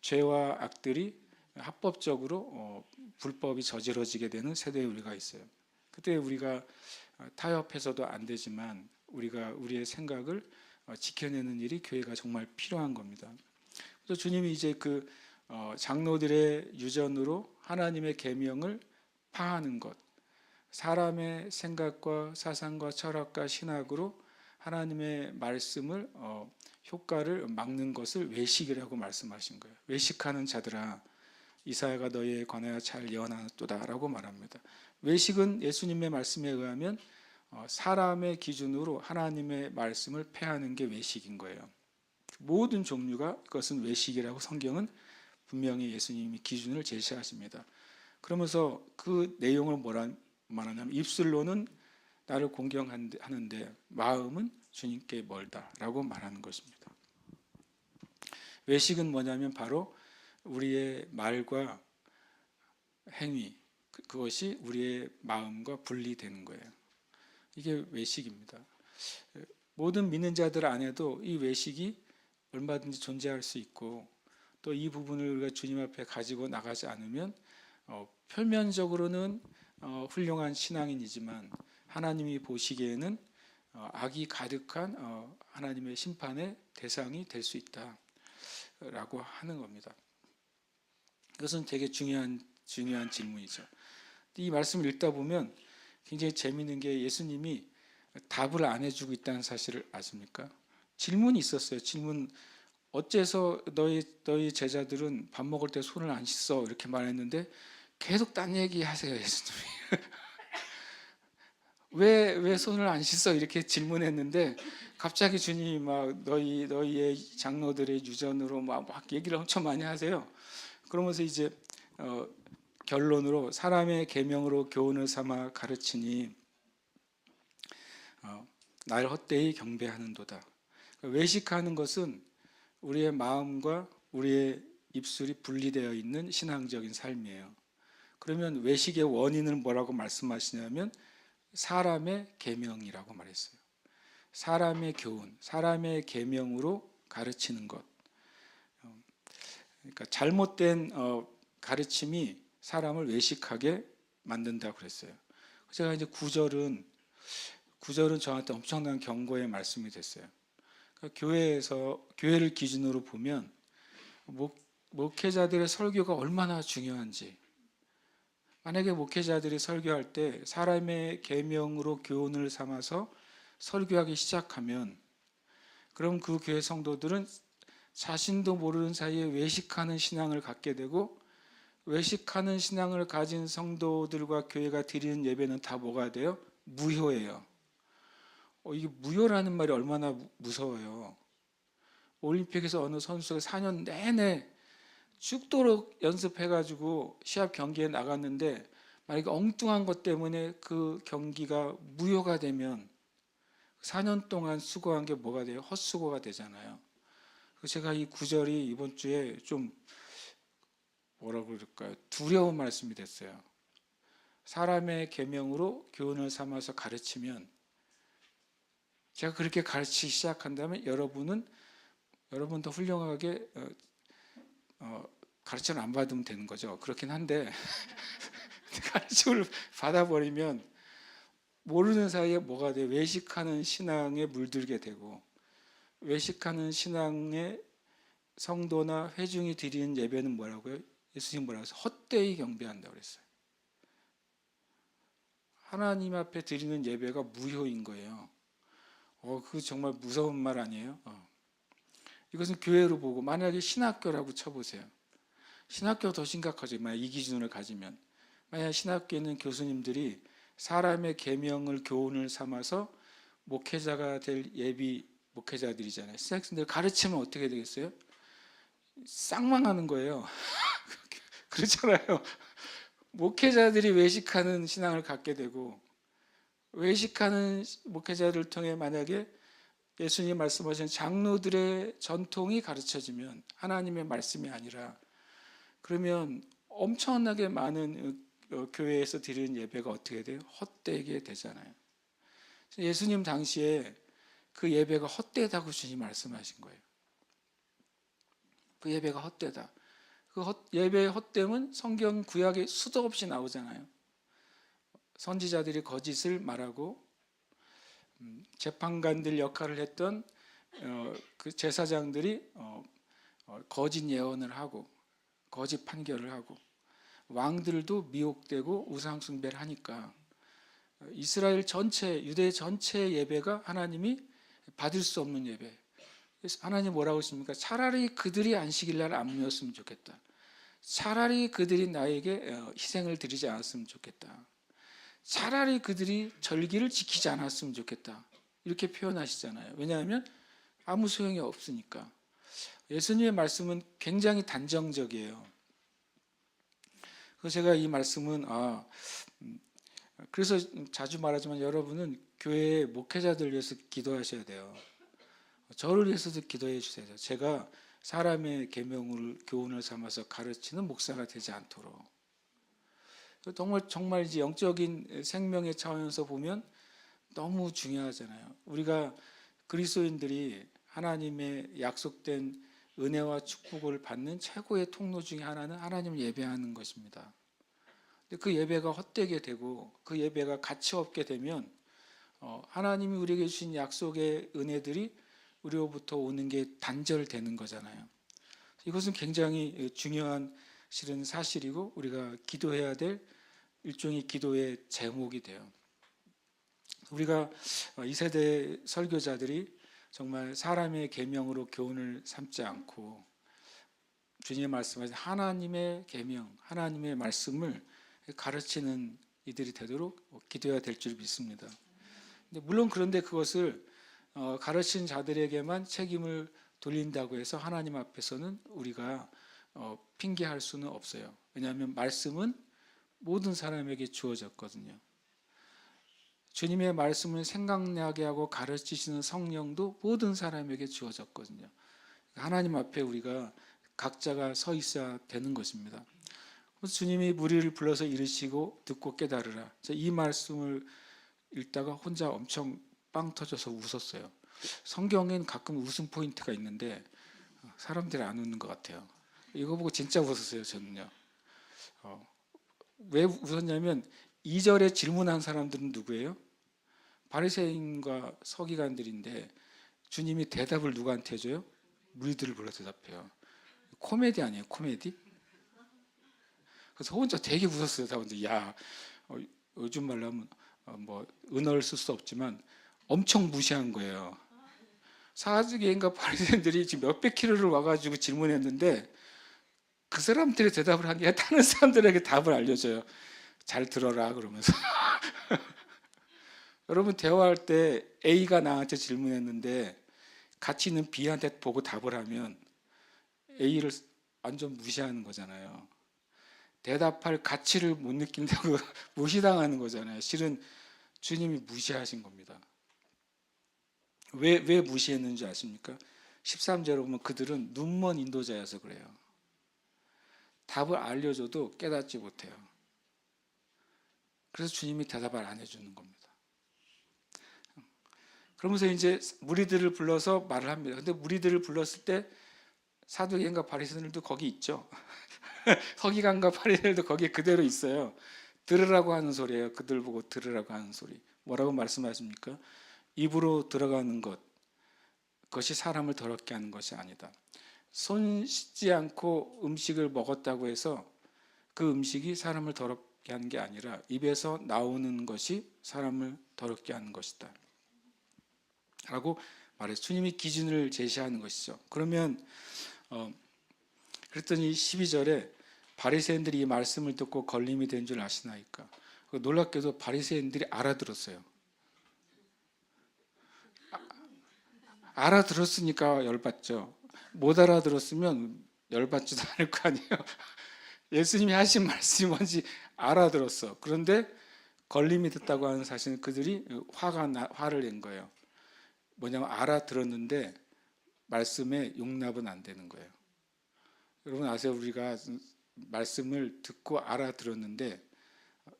죄와 악들이 합법적으로 불법이 저지러지게 되는 세대에 우리가 있어요. 그때 우리가 타협해서도 안 되지만 우리가 우리의 생각을 지켜내는 일이 교회가 정말 필요한 겁니다. 그래서 주님이 이제 그 장로들의 유전으로 하나님의 계명을 파하는 것, 사람의 생각과 사상과 철학과 신학으로 하나님의 말씀을 효과를 막는 것을 외식이라고 말씀하신 거예요. 외식하는 자들아 이사야가 너희에 관하여 잘 예언하였도다라고 말합니다. 외식은 예수님의 말씀에 의하면 사람의 기준으로 하나님의 말씀을 폐하는 게 외식인 거예요. 모든 종류가 그것은 외식이라고 성경은 분명히 예수님이 기준을 제시하십니다. 그러면서 그 내용을 뭐라 말하냐면 입술로는 나를 공경하는데 마음은 주님께 멀다라고 말하는 것입니다. 외식은 뭐냐면 바로 우리의 말과 행위 그것이 우리의 마음과 분리되는 거예요. 이게 외식입니다. 모든 믿는 자들 안에도 이 외식이 얼마든지 존재할 수 있고 또 이 부분을 우리가 주님 앞에 가지고 나가지 않으면 표면적으로는 훌륭한 신앙인이지만 하나님이 보시기에는 악이 가득한 하나님의 심판의 대상이 될 수 있다라고 하는 겁니다. 이것은 되게 중요한 질문이죠. 이 말씀을 읽다 보면 굉장히 재미있는 게 예수님이 답을 안 해주고 있다는 사실을 아십니까? 질문이 있었어요. 질문 어째서 너희 제자들은 밥 먹을 때 손을 안 씻어 이렇게 말했는데 계속 딴 얘기 하세요. 예수님이 왜 손을 안 씻어 이렇게 질문했는데 갑자기 주님이 막 너희의 장로들의 유전으로 막 얘기를 엄청 많이 하세요. 그러면서 이제 결론으로 사람의 계명으로 교훈을 삼아 가르치니 나를 헛되이 경배하는도다. 외식하는 것은 우리의 마음과 우리의 입술이 분리되어 있는 신앙적인 삶이에요. 그러면 외식의 원인을 뭐라고 말씀하시냐면 사람의 계명이라고 말했어요. 사람의 교훈, 사람의 계명으로 가르치는 것. 그러니까 잘못된 가르침이 사람을 외식하게 만든다고 그랬어요. 제가 이제 구절은 저한테 엄청난 경고의 말씀이 됐어요. 그러니까 교회를 기준으로 보면 목회자들의 설교가 얼마나 중요한지, 만약에 목회자들이 설교할 때 사람의 계명으로 교훈을 삼아서 설교하기 시작하면, 그럼 그 교회 성도들은 자신도 모르는 사이에 외식하는 신앙을 갖게 되고, 외식하는 신앙을 가진 성도들과 교회가 드리는 예배는 다 뭐가 돼요? 무효예요. 이게 무효라는 말이 얼마나 무서워요. 올림픽에서 어느 선수가 4년 내내 죽도록 연습해가지고 시합 경기에 나갔는데, 만약에 엉뚱한 것 때문에 그 경기가 무효가 되면 4년 동안 수고한 게 뭐가 돼요? 헛수고가 되잖아요. 제가 이 구절이 이번 주에 좀 뭐라고 그럴까요? 두려운 말씀이 됐어요. 사람의 계명으로 교훈을 삼아서 가르치면, 제가 그렇게 가르치기 시작한다면 여러분도 훌륭하게 가르침을 안 받으면 되는 거죠. 그렇긴 한데 가르침을 받아버리면 모르는 사이에 뭐가 돼요? 외식하는 신앙에 물들게 되고, 외식하는 신앙의 성도나 회중이 드리는 예배는 뭐라고요? 예수님 뭐라고 했어요? 헛되이 경배한다고 그랬어요. 하나님 앞에 드리는 예배가 무효인 거예요. 그거 정말 무서운 말 아니에요? 이것은 교회로 보고, 만약에 신학교라고 쳐보세요. 신학교가 더 심각하죠. 만약 이 기준을 가지면, 만약 신학교에는 교수님들이 사람의 계명을 교훈을 삼아서 목회자가 될 예비 목회자들이잖아요. 신학생들 가르치면 어떻게 되겠어요? 쌍망하는 거예요. 그렇잖아요. 목회자들이 외식하는 신앙을 갖게 되고, 외식하는 목회자를 통해 만약에 예수님 말씀하신 장로들의 전통이 가르쳐지면, 하나님의 말씀이 아니라, 그러면 엄청나게 많은 교회에서 드리는 예배가 어떻게 돼요? 헛되게 되잖아요. 예수님 당시에 그 예배가 헛되다고 주님 말씀하신 거예요. 그 예배가 헛되다. 예배의 헛됨은 성경 구약에 수도 없이 나오잖아요. 선지자들이 거짓을 말하고, 재판관들 역할을 했던 그 제사장들이 거짓 예언을 하고, 거짓 판결을 하고, 왕들도 미혹되고 우상 숭배를 하니까 이스라엘 전체, 유대 전체 예배가 하나님이 받을 수 없는 예배. 하나님 뭐라고 하십니까? 차라리 그들이 안식일날 안 모였으면 좋겠다. 차라리 그들이 나에게 희생을 드리지 않았으면 좋겠다. 차라리 그들이 절기를 지키지 않았으면 좋겠다. 이렇게 표현하시잖아요. 왜냐하면 아무 소용이 없으니까. 예수님의 말씀은 굉장히 단정적이에요. 그래서 제가 이 말씀은 그래서 자주 말하지만, 여러분은 교회 목회자들 위해서 기도하셔야 돼요. 저를 위해서도 기도해 주세요. 제가 사람의 계명을 교훈을 삼아서 가르치는 목사가 되지 않도록. 정말 이제 영적인 생명의 차원에서 보면 너무 중요하잖아요. 우리가 그리스도인들이 하나님의 약속된 은혜와 축복을 받는 최고의 통로 중에 하나는 하나님을 예배하는 것입니다. 근데 그 예배가 헛되게 되고, 그 예배가 가치 없게 되면 하나님이 우리에게 주신 약속의 은혜들이 우리로부터 오는 게 단절되는 거잖아요. 이것은 굉장히 중요한 실은 사실이고, 우리가 기도해야 될 일종의 기도의 제목이 돼요. 우리가 이 세대 설교자들이 정말 사람의 계명으로 교훈을 삼지 않고, 주님의 말씀하신 하나님의 계명, 하나님의 말씀을 가르치는 이들이 되도록 기도해야 될 줄 믿습니다. 물론 그런데 그것을 가르친 자들에게만 책임을 돌린다고 해서 하나님 앞에서는 우리가 핑계할 수는 없어요. 왜냐하면 말씀은 모든 사람에게 주어졌거든요. 주님의 말씀을 생각나게 하고 가르치시는 성령도 모든 사람에게 주어졌거든요. 하나님 앞에 우리가 각자가 서 있어야 되는 것입니다. 그래서 주님이 무리를 불러서 이르시고 듣고 깨달으라. 이 말씀을 읽다가 혼자 엄청 빵 터져서 웃었어요. 성경엔 가끔 웃음 포인트가 있는데 사람들이 안 웃는 것 같아요. 이거 보고 진짜 웃었어요, 저는요. 어, 왜 웃었냐면 2절에 질문한 사람들은 누구예요? 바리새인과 서기관들인데 주님이 대답을 누구한테 해줘요? 무리들을 불러 대답해요. 코미디 아니에요, 코미디? 그래서 혼자 되게 웃었어요. 다 혼자. 야, 요즘 말로 하면 뭐 은어를 쓸 수 없지만 엄청 무시한 거예요. 사두개인가 바리새인들이 지금 몇백 킬로를 와가지고 질문했는데 그 사람들의 대답을 한 게 다른 사람들에게 답을 알려줘요. 잘 들어라 그러면서. 여러분 대화할 때 A가 나한테 질문했는데 같이 있는 B한테 보고 답을 하면 A를 완전 무시하는 거잖아요. 대답할 가치를 못 느낀다고 무시당하는 거잖아요. 실은 주님이 무시하신 겁니다. 왜 무시했는지 아십니까? 13절에 보면 그들은 눈먼 인도자여서 그래요. 답을 알려줘도 깨닫지 못해요. 그래서 주님이 대답을 안 해주는 겁니다. 그러면서 이제 무리들을 불러서 말을 합니다. 근데 무리들을 불렀을 때 사두개인과 바리새인들도 거기 있죠. 서기관과 바리새인들도 거기 그대로 있어요. 들으라고 하는 소리예요. 그들 보고 들으라고 하는 소리. 뭐라고 말씀하십니까? 입으로 들어가는 것, 그것이 사람을 더럽게 하는 것이 아니다. 손 씻지 않고 음식을 먹었다고 해서 그 음식이 사람을 더럽게 하는 게 아니라 입에서 나오는 것이 사람을 더럽게 하는 것이다 라고 말해서 주님이 기준을 제시하는 것이죠. 그러면 그랬더니 12절에 바리새인들이 이 말씀을 듣고 걸림이 된 줄 아시나이까. 놀랍게도 바리새인들이 알아들었어요. 알아들었으니까 열받죠. 못 알아들었으면 열받지도 않을 거 아니에요. 예수님이 하신 말씀이 뭔지 알아들었어. 그런데 걸림이 됐다고 하는 사실은 그들이 화를 낸 거예요. 뭐냐면 알아들었는데 말씀에 용납은 안 되는 거예요. 여러분 아세요? 우리가 말씀을 듣고 알아들었는데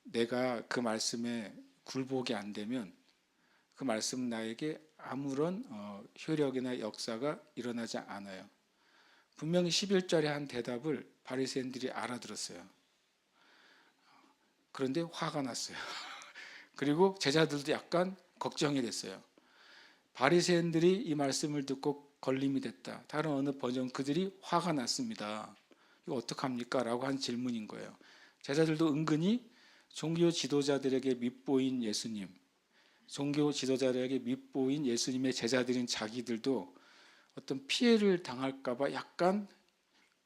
내가 그 말씀에 굴복이 안 되면 그 말씀은 나에게 아무런 효력이나 역사가 일어나지 않아요. 분명히 11절에 한 대답을 바리새인들이 알아들었어요. 그런데 화가 났어요. 그리고 제자들도 약간 걱정이 됐어요. 바리새인들이 이 말씀을 듣고 걸림이 됐다. 다른 어느 버전 그들이 화가 났습니다. 이거 어떡합니까? 라고 한 질문인 거예요. 제자들도 은근히 종교 지도자들에게 밉보인 예수님, 종교 지도자들에게 밉보인 예수님의 제자들인 자기들도 어떤 피해를 당할까 봐 약간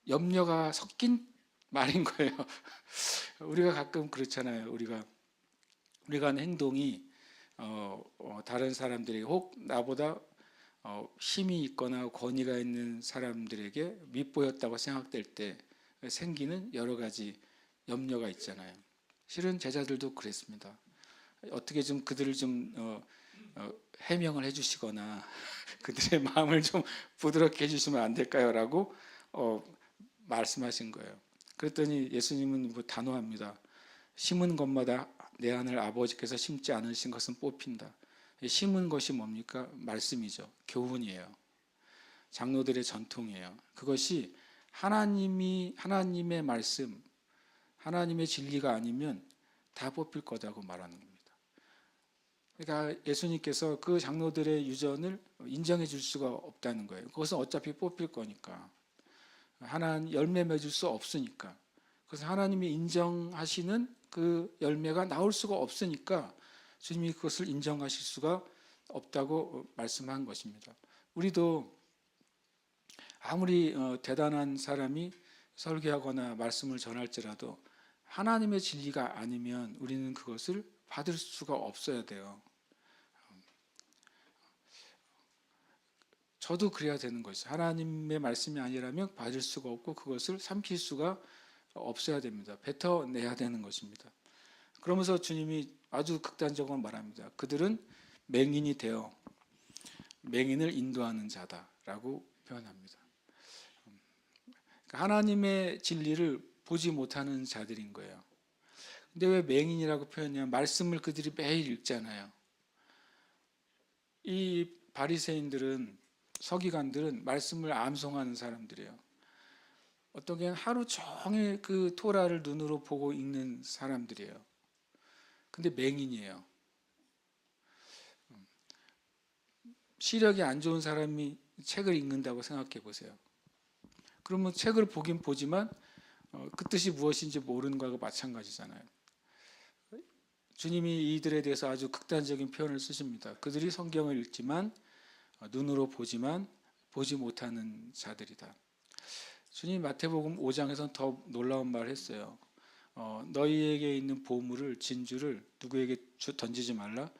염려가 섞인 말인 거예요. 우리가 가끔 그렇잖아요. 우리가 하는 행동이 다른 사람들에게 혹 나보다 힘이 있거나 권위가 있는 사람들에게 밉보였다고 생각될 때 생기는 여러 가지 염려가 있잖아요. 실은 제자들도 그랬습니다. 어떻게 좀 그들을 좀 해명을 해주시거나 그들의 마음을 좀 부드럽게 해주시면 안 될까요? 라고 말씀하신 거예요. 그랬더니 예수님은 뭐 단호합니다. 심은 것마다 내 안을 아버지께서 심지 않으신 것은 뽑힌다. 심은 것이 뭡니까? 말씀이죠. 교훈이에요. 장로들의 전통이에요. 그것이 하나님의 말씀, 하나님의 진리가 아니면 다 뽑힐 거다고 말하는 겁니다. 그러니까 예수님께서 그 장로들의 유전을 인정해 줄 수가 없다는 거예요. 그것은 어차피 뽑힐 거니까. 하나님 열매 맺을 수 없으니까. 그래서 하나님이 인정하시는 그 열매가 나올 수가 없으니까 주님이 그것을 인정하실 수가 없다고 말씀한 것입니다. 우리도 아무리 대단한 사람이 설교하거나 말씀을 전할지라도 하나님의 진리가 아니면 우리는 그것을 받을 수가 없어야 돼요. 저도 그래야 되는 것이죠. 하나님의 말씀이 아니라면 받을 수가 없고 그것을 삼킬 수가 없어야 됩니다. 뱉어내야 되는 것입니다. 그러면서 주님이 아주 극단적으로 말합니다. 그들은 맹인이 되어 맹인을 인도하는 자다라고 표현합니다. 하나님의 진리를 보지 못하는 자들인 거예요. 근데 왜 맹인이라고 표현하냐면 말씀을 그들이 매일 읽잖아요. 이 바리새인들은 서기관들은 말씀을 암송하는 사람들이에요. 어떤 게 하루 종일 그 토라를 눈으로 보고 읽는 사람들이에요. 근데 맹인이에요. 시력이 안 좋은 사람이 책을 읽는다고 생각해 보세요. 그러면 책을 보긴 보지만 그 뜻이 무엇인지 모르는 거하고 마찬가지잖아요. 주님이 이들에 대해서 아주 극단적인 표현을 쓰십니다. 그들이 성경을 읽지만 눈으로 보지만 보지 못하는 자들이다. 주님이 마태복음 5장에서는 더 놀라운 말을 했어요. 너희에게 있는 보물을 진주를 누구에게 던지지 말라.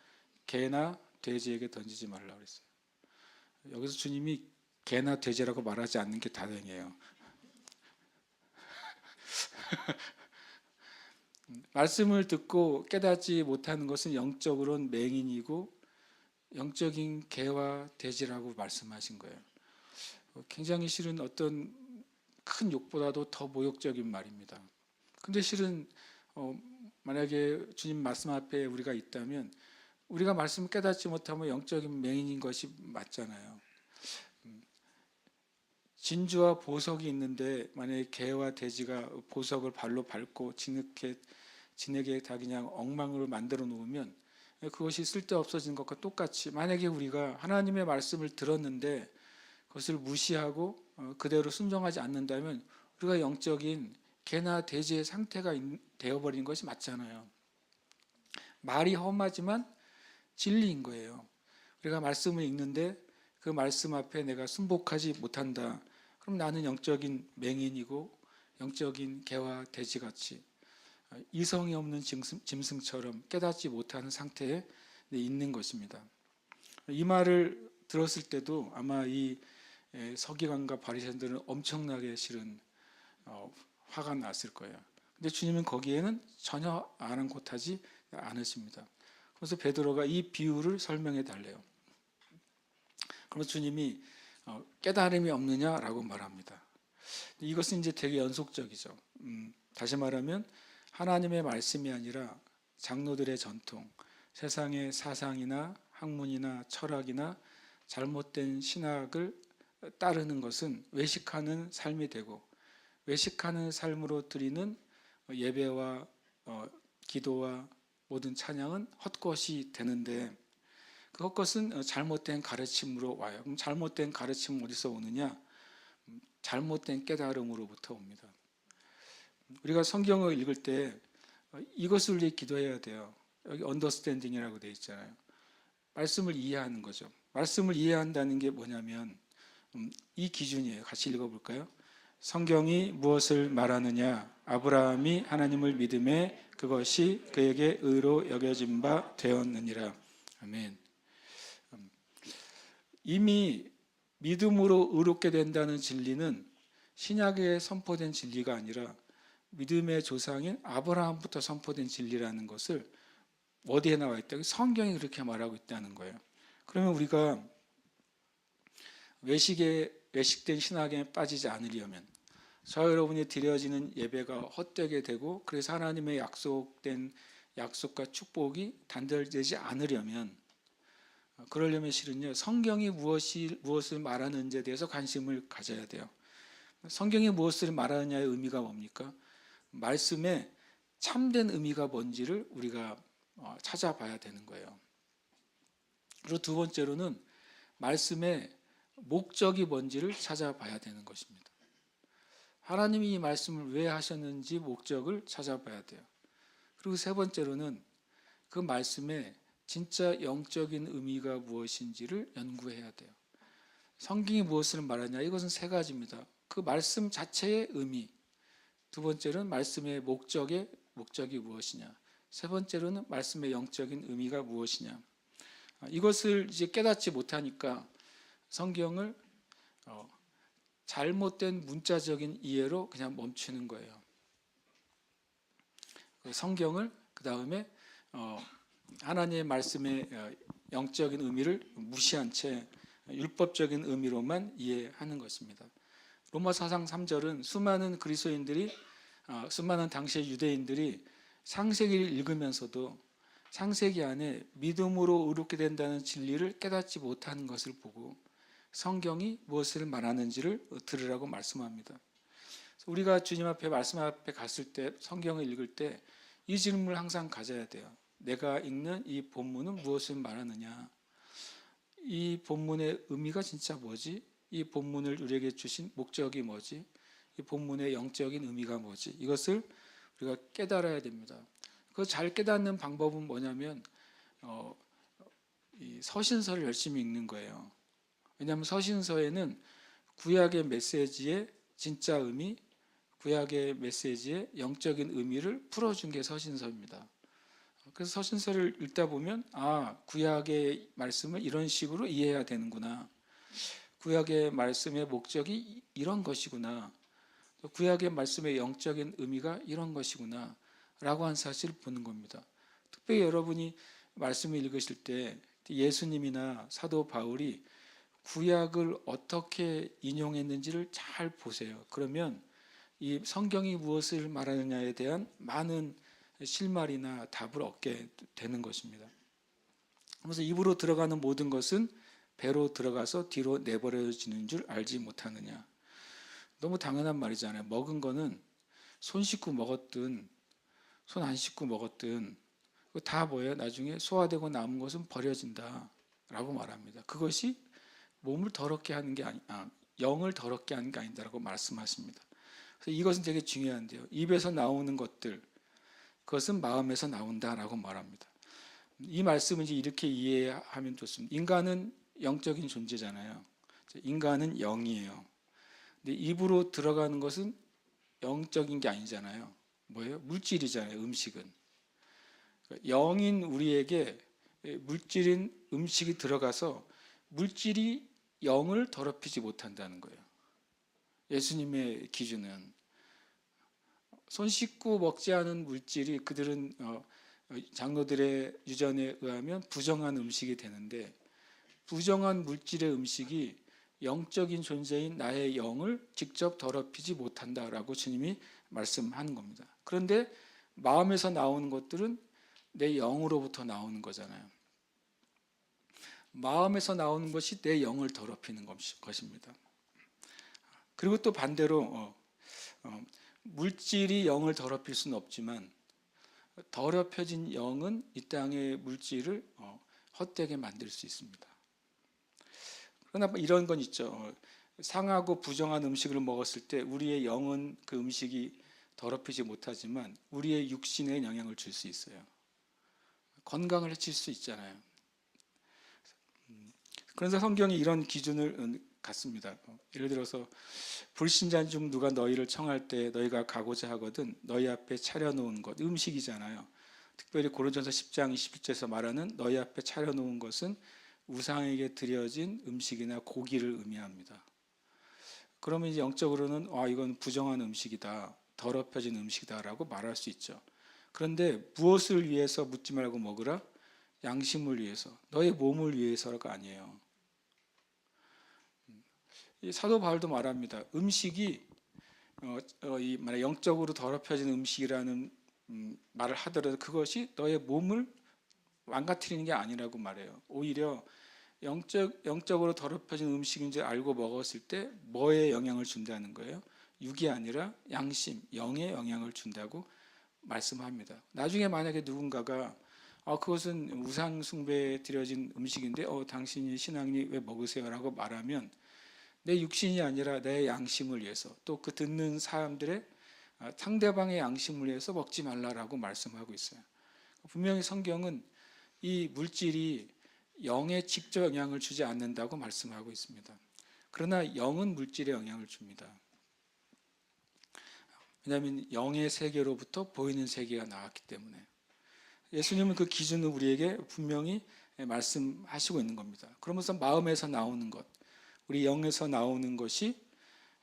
개나 돼지에게 던지지 말라 그랬어요. 여기서 주님이 개나 돼지라고 말하지 않는 게 다행이에요. 말씀을 듣고 깨닫지 못하는 것은 영적으로는 맹인이고 영적인 개와 돼지라고 말씀하신 거예요. 굉장히 실은 어떤 큰 욕보다도 더 모욕적인 말입니다. 근데 실은 만약에 주님 말씀 앞에 우리가 있다면 우리가 말씀을 깨닫지 못하면 영적인 맹인인 것이 맞잖아요. 진주와 보석이 있는데 만약에 개와 돼지가 보석을 발로 밟고 진흙에 다 그냥 엉망으로 만들어 놓으면 그것이 쓸데없어진 것과 똑같이 만약에 우리가 하나님의 말씀을 들었는데 그것을 무시하고 그대로 순종하지 않는다면 우리가 영적인 개나 돼지의 상태가 되어버린 것이 맞잖아요. 말이 험하지만 진리인 거예요. 우리가 말씀을 읽는데 그 말씀 앞에 내가 순복하지 못한다. 그럼 나는 영적인 맹인이고 영적인 개와 돼지같이 이성이 없는 짐승처럼 깨닫지 못하는 상태에 있는 것입니다. 이 말을 들었을 때도 아마 이 서기관과 바리새인들은 엄청나게 실은 화가 났을 거예요. 근데 주님은 거기에는 전혀 아랑곳하지 않으십니다. 그래서 베드로가 이 비유를 설명해 달래요. 그래서 주님이 깨달음이 없느냐라고 말합니다. 이것은 이제 되게 연속적이죠. 다시 말하면 하나님의 말씀이 아니라 장로들의 전통, 세상의 사상이나 학문이나 철학이나 잘못된 신학을 따르는 것은 외식하는 삶이 되고 외식하는 삶으로 드리는 예배와 기도와 모든 찬양은 헛것이 되는데 그 헛것은 잘못된 가르침으로 와요. 그럼 잘못된 가르침은 어디서 오느냐? 잘못된 깨달음으로부터 옵니다. 우리가 성경을 읽을 때 이것을 위해 기도해야 돼요. 여기 언더스탠딩이라고 되어 있잖아요. 말씀을 이해하는 거죠. 말씀을 이해한다는 게 뭐냐면 이 기준이에요. 같이 읽어볼까요? 성경이 무엇을 말하느냐? 아브라함이 하나님을 믿음에 그것이 그에게 의로 여겨진 바 되었느니라. 아멘. 이미 믿음으로 의롭게 된다는 진리는 신약에 선포된 진리가 아니라 믿음의 조상인 아브라함부터 선포된 진리라는 것을 어디에 나와 있다? 성경이 그렇게 말하고 있다는 거예요. 그러면 우리가 외식된 신학에 빠지지 않으려면 저와 여러분이 드려지는 예배가 헛되게 되고 그래서 하나님의 약속과 축복이 단절되지 않으려면 그러려면 실은요 성경이 무엇을 말하는지에 대해서 관심을 가져야 돼요. 성경이 무엇을 말하느냐의 의미가 뭡니까? 말씀에 참된 의미가 뭔지를 우리가 찾아봐야 되는 거예요. 그리고 두 번째로는 말씀의 목적이 뭔지를 찾아봐야 되는 것입니다. 하나님이 이 말씀을 왜 하셨는지 목적을 찾아봐야 돼요. 그리고 세 번째로는 그 말씀에 진짜 영적인 의미가 무엇인지를 연구해야 돼요. 성경이 무엇을 말하냐? 이것은 세 가지입니다. 그 말씀 자체의 의미, 두 번째로는 말씀의 목적이 무엇이냐, 세 번째로는 말씀의 영적인 의미가 무엇이냐. 이것을 이제 깨닫지 못하니까 성경을 잘못된 문자적인 이해로 그냥 멈추는 거예요. 성경을 그 다음에 하나님의 말씀의 영적인 의미를 무시한 채 율법적인 의미로만 이해하는 것입니다. 로마서 4장 3절은 수많은 당시의 유대인들이 창세기를 읽으면서도 창세기 안에 믿음으로 의롭게 된다는 진리를 깨닫지 못하는 것을 보고 성경이 무엇을 말하는지를 들으라고 말씀합니다. 우리가 주님 앞에 말씀 앞에 갔을 때 성경을 읽을 때 이 질문을 항상 가져야 돼요. 내가 읽는 이 본문은 무엇을 말하느냐? 이 본문의 의미가 진짜 뭐지? 이 본문을 우리에게 주신 목적이 뭐지? 이 본문의 영적인 의미가 뭐지? 이것을 우리가 깨달아야 됩니다. 그 잘 깨닫는 방법은 뭐냐면 이 서신서를 열심히 읽는 거예요. 왜냐하면 서신서에는 구약의 메시지의 진짜 의미, 구약의 메시지의 영적인 의미를 풀어준 게 서신서입니다. 그래서 서신서를 읽다 보면 구약의 말씀을 이런 식으로 이해해야 되는구나. 구약의 말씀의 목적이 이런 것이구나. 구약의 말씀의 영적인 의미가 이런 것이구나 라고 한 사실을 보는 겁니다. 특별히 여러분이 말씀을 읽으실 때 예수님이나 사도 바울이 구약을 어떻게 인용했는지를 잘 보세요. 그러면 이 성경이 무엇을 말하느냐에 대한 많은 실마리나 답을 얻게 되는 것입니다. 그래서 입으로 들어가는 모든 것은 배로 들어가서 뒤로 내버려지는 줄 알지 못하느냐. 너무 당연한 말이잖아요. 먹은 거는 손 씻고 먹었든 손 안 씻고 먹었든 다 뭐예요? 나중에 소화되고 남은 것은 버려진다 라고 말합니다. 그것이 몸을 더럽게 하는 게 영을 더럽게 하는 게 아니다라고 말씀하십니다. 그래서 이것은 되게 중요한데요. 입에서 나오는 것들, 그것은 마음에서 나온다라고 말합니다. 이 말씀은 이제 이렇게 이해하면 좋습니다. 인간은 영적인 존재잖아요. 인간은 영이에요. 근데 입으로 들어가는 것은 영적인 게 아니잖아요. 뭐예요? 물질이잖아요. 음식은. 그러니까 영인 우리에게 물질인 음식이 들어가서 물질이 영을 더럽히지 못한다는 거예요. 예수님의 기준은 손 씻고 먹지 않은 물질이 그들은 장로들의 유전에 의하면 부정한 음식이 되는데 부정한 물질의 음식이 영적인 존재인 나의 영을 직접 더럽히지 못한다라고 주님이 말씀하는 겁니다. 그런데 마음에서 나오는 것들은 내 영으로부터 나오는 거잖아요. 마음에서 나오는 것이 내 영을 더럽히는 것입니다. 그리고 또 반대로 물질이 영을 더럽힐 수는 없지만 더럽혀진 영은 이 땅의 물질을 헛되게 만들 수 있습니다. 그러나 이런 건 있죠. 상하고 부정한 음식을 먹었을 때 우리의 영은 그 음식이 더럽히지 못하지만 우리의 육신에 영향을 줄 수 있어요. 건강을 해칠 수 있잖아요. 그래서 성경이 이런 기준을 갖습니다. 예를 들어서 불신자 중 누가 너희를 청할 때 너희가 가고자 하거든 너희 앞에 차려놓은 것, 음식이잖아요. 특별히 고린도전서 10장 21절에서 말하는 너희 앞에 차려놓은 것은 우상에게 드려진 음식이나 고기를 의미합니다. 그러면 이제 영적으로는 이건 부정한 음식이다, 더럽혀진 음식이다라고 말할 수 있죠. 그런데 무엇을 위해서 묻지 말고 먹으라? 양심을 위해서, 너의 몸을 위해서가 아니에요. 사도 바울도 말합니다. 음식이 영적으로 더럽혀진 음식이라는 말을 하더라도 그것이 너의 몸을 망가뜨리는 게 아니라고 말해요. 오히려 영적으로 더럽혀진 음식인 줄 알고 먹었을 때 뭐에 영향을 준다는 거예요? 육이 아니라 양심, 영에 영향을 준다고 말씀합니다. 나중에 만약에 누군가가 그것은 우상 숭배에 드려진 음식인데 당신이 신앙이 왜 먹으세요? 라고 말하면 내 육신이 아니라 내 양심을 위해서 또 그 듣는 사람들의 상대방의 양심을 위해서 먹지 말라라고 말씀하고 있어요. 분명히 성경은 이 물질이 영에 직접 영향을 주지 않는다고 말씀하고 있습니다. 그러나 영은 물질에 영향을 줍니다. 왜냐하면 영의 세계로부터 보이는 세계가 나왔기 때문에 예수님은 그 기준을 우리에게 분명히 말씀하시고 있는 겁니다. 그러면서 마음에서 나오는 것, 우리 영에서 나오는 것이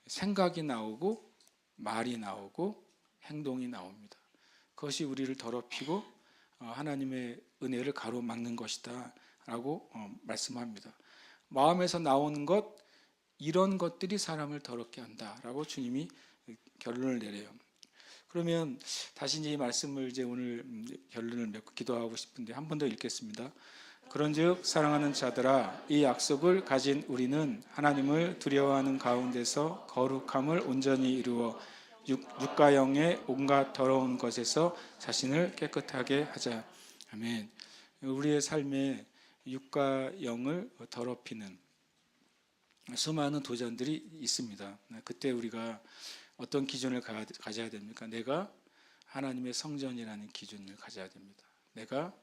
생각이 나오고 말이 나오고 행동이 나옵니다. 그것이 우리를 더럽히고 하나님의 은혜를 가로막는 것이다 라고 말씀합니다. 마음에서 나오는 것, 이런 것들이 사람을 더럽게 한다라고 주님이 결론을 내려요. 그러면 다시 이제 이 말씀을 이제 오늘 결론을 맺고 기도하고 싶은데 한 번 더 읽겠습니다. 그런즉 사랑하는 자들아, 이 약속을 가진 우리는 하나님을 두려워하는 가운데서 거룩함을 온전히 이루어 육과 영의 온갖 더러운 것에서 자신을 깨끗하게 하자. 아멘. 우리의 삶에 육과 영을 더럽히는 수많은 도전들이 있습니다. 그때 우리가 어떤 기준을 가져야 됩니까? 내가 하나님의 성전이라는 기준을 가져야 됩니다. 내가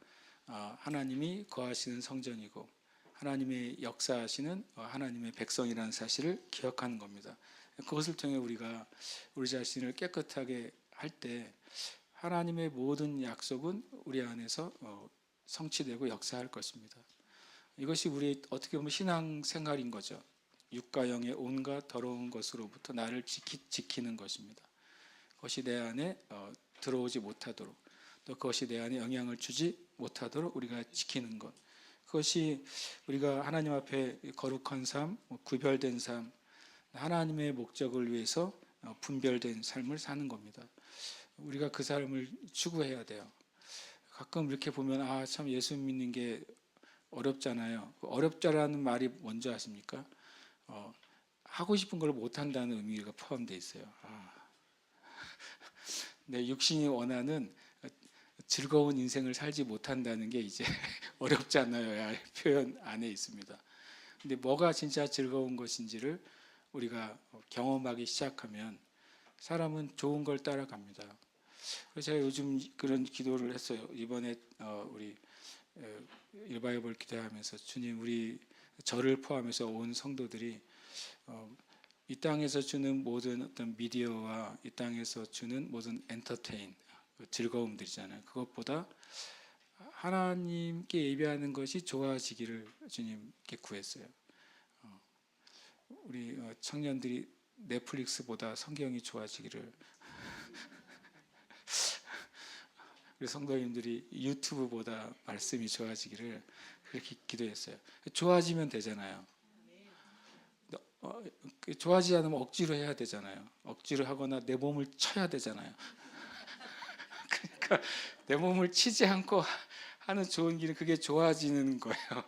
하나님이 거하시는 성전이고 하나님의 역사하시는 하나님의 백성이라는 사실을 기억하는 겁니다. 그것을 통해 우리가 우리 자신을 깨끗하게 할 때 하나님의 모든 약속은 우리 안에서 성취되고 역사할 것입니다. 이것이 우리 어떻게 보면 신앙생활인 거죠. 육과 영의 온갖 더러운 것으로부터 나를 지키는 것입니다. 그것이 내 안에 들어오지 못하도록, 또 그것이 내 안에 영향을 주지 못하도록 우리가 지키는 것, 그것이 우리가 하나님 앞에 거룩한 삶, 구별된 삶, 하나님의 목적을 위해서 분별된 삶을 사는 겁니다. 우리가 그 삶을 추구해야 돼요. 가끔 이렇게 보면 참 예수 믿는 게 어렵잖아요. 어렵다라는 말이 뭔지 아십니까? 하고 싶은 걸 못한다는 의미가 포함되어 있어요. 내 육신이 원하는 즐거운 인생을 살지 못한다는 게 이제 어렵잖아요. 표현 안에 있습니다. 근데 뭐가 진짜 즐거운 것인지를 우리가 경험하기 시작하면 사람은 좋은 걸 따라갑니다. 그래서 제가 요즘 그런 기도를 했어요. 이번에 우리 리바이벌 기도하면서 주님, 우리 저를 포함해서 온 성도들이 이 땅에서 주는 모든 어떤 미디어와 이 땅에서 주는 모든 엔터테인, 즐거움들이잖아요. 그것보다 하나님께 예배하는 것이 좋아지기를 주님께 구했어요. 우리 청년들이 넷플릭스보다 성경이 좋아지기를, 우리 성도님들이 유튜브보다 말씀이 좋아지기를 그렇게 기도했어요. 좋아지면 되잖아요. 좋아지지 않으면 억지로 해야 되잖아요. 억지로 하거나 내 몸을 쳐야 되잖아요. 그러니까 내 몸을 치지 않고 하는 좋은 길은 그게 좋아지는 거예요.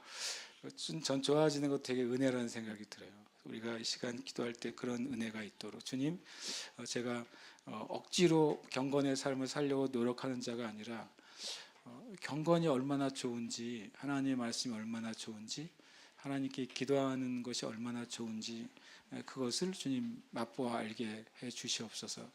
전 좋아지는 것 되게 은혜라는 생각이 들어요. 우리가 이 시간 기도할 때 그런 은혜가 있도록, 주님, 제가 억지로 경건의 삶을 살려고 노력하는 자가 아니라 경건이 얼마나 좋은지, 하나님의 말씀이 얼마나 좋은지, 하나님께 기도하는 것이 얼마나 좋은지 그것을 주님 맛보아 알게 해 주시옵소서.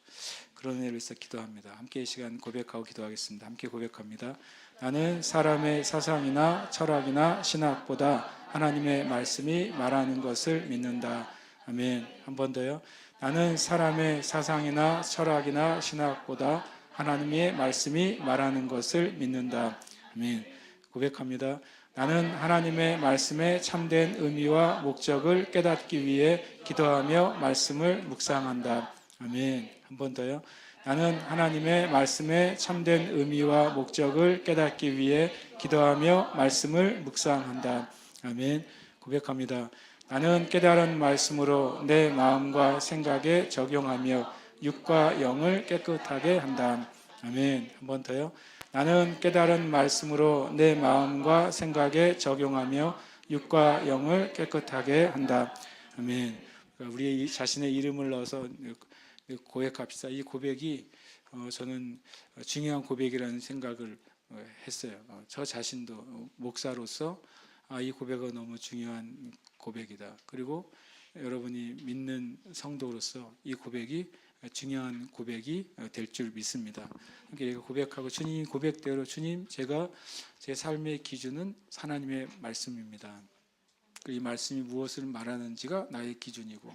그런 은혜를 위해서 기도합니다. 함께 이 시간 고백하고 기도하겠습니다. 함께 고백합니다. 나는 사람의 사상이나 철학이나 신학보다 하나님의 말씀이 말하는 것을 믿는다. 아멘. 한 번 더요. 나는 사람의 사상이나 철학이나 신학보다 하나님의 말씀이 말하는 것을 믿는다. 아멘. 고백합니다. 나는 하나님의 말씀의 참된 의미와 목적을 깨닫기 위해 기도하며 말씀을 묵상한다. 아멘. 한 번 더요. 나는 하나님의 말씀의 참된 의미와 목적을 깨닫기 위해 기도하며 말씀을 묵상한다. 아멘. 고백합니다. 나는 깨달은 말씀으로 내 마음과 생각에 적용하며 육과 영을 깨끗하게 한다. 아멘. 한 번 더요. 나는 깨달은 말씀으로 내 마음과 생각에 적용하며 육과 영을 깨끗하게 한다. 아멘. 우리 자신의 이름을 넣어서 고백합시다. 이 고백이 저는 중요한 고백이라는 생각을 했어요. 저 자신도 목사로서 이 고백은 너무 중요한 고백이다. 그리고 여러분이 믿는 성도로서 이 고백이 중요한 고백이 될 줄 믿습니다. 그러니까 고백하고 주님 고백대로, 주님, 제가 제 삶의 기준은 하나님의 말씀입니다. 이 말씀이 무엇을 말하는지가 나의 기준이고,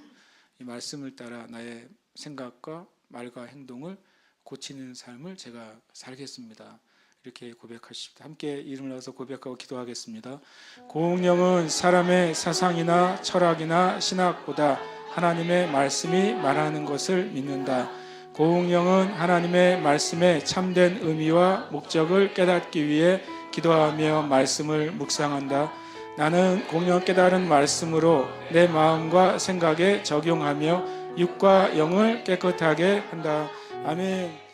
이 말씀을 따라 나의 생각과 말과 행동을 고치는 삶을 제가 살겠습니다. 이렇게 고백하십시다. 함께 이름을 넣어서 고백하고 기도하겠습니다. 고흥령은 사람의 사상이나 철학이나 신학보다 하나님의 말씀이 말하는 것을 믿는다. 고흥령은 하나님의 말씀의 참된 의미와 목적을 깨닫기 위해 기도하며 말씀을 묵상한다. 나는 공령 깨달은 말씀으로 내 마음과 생각에 적용하며 육과 영을 깨끗하게 한다. 아멘.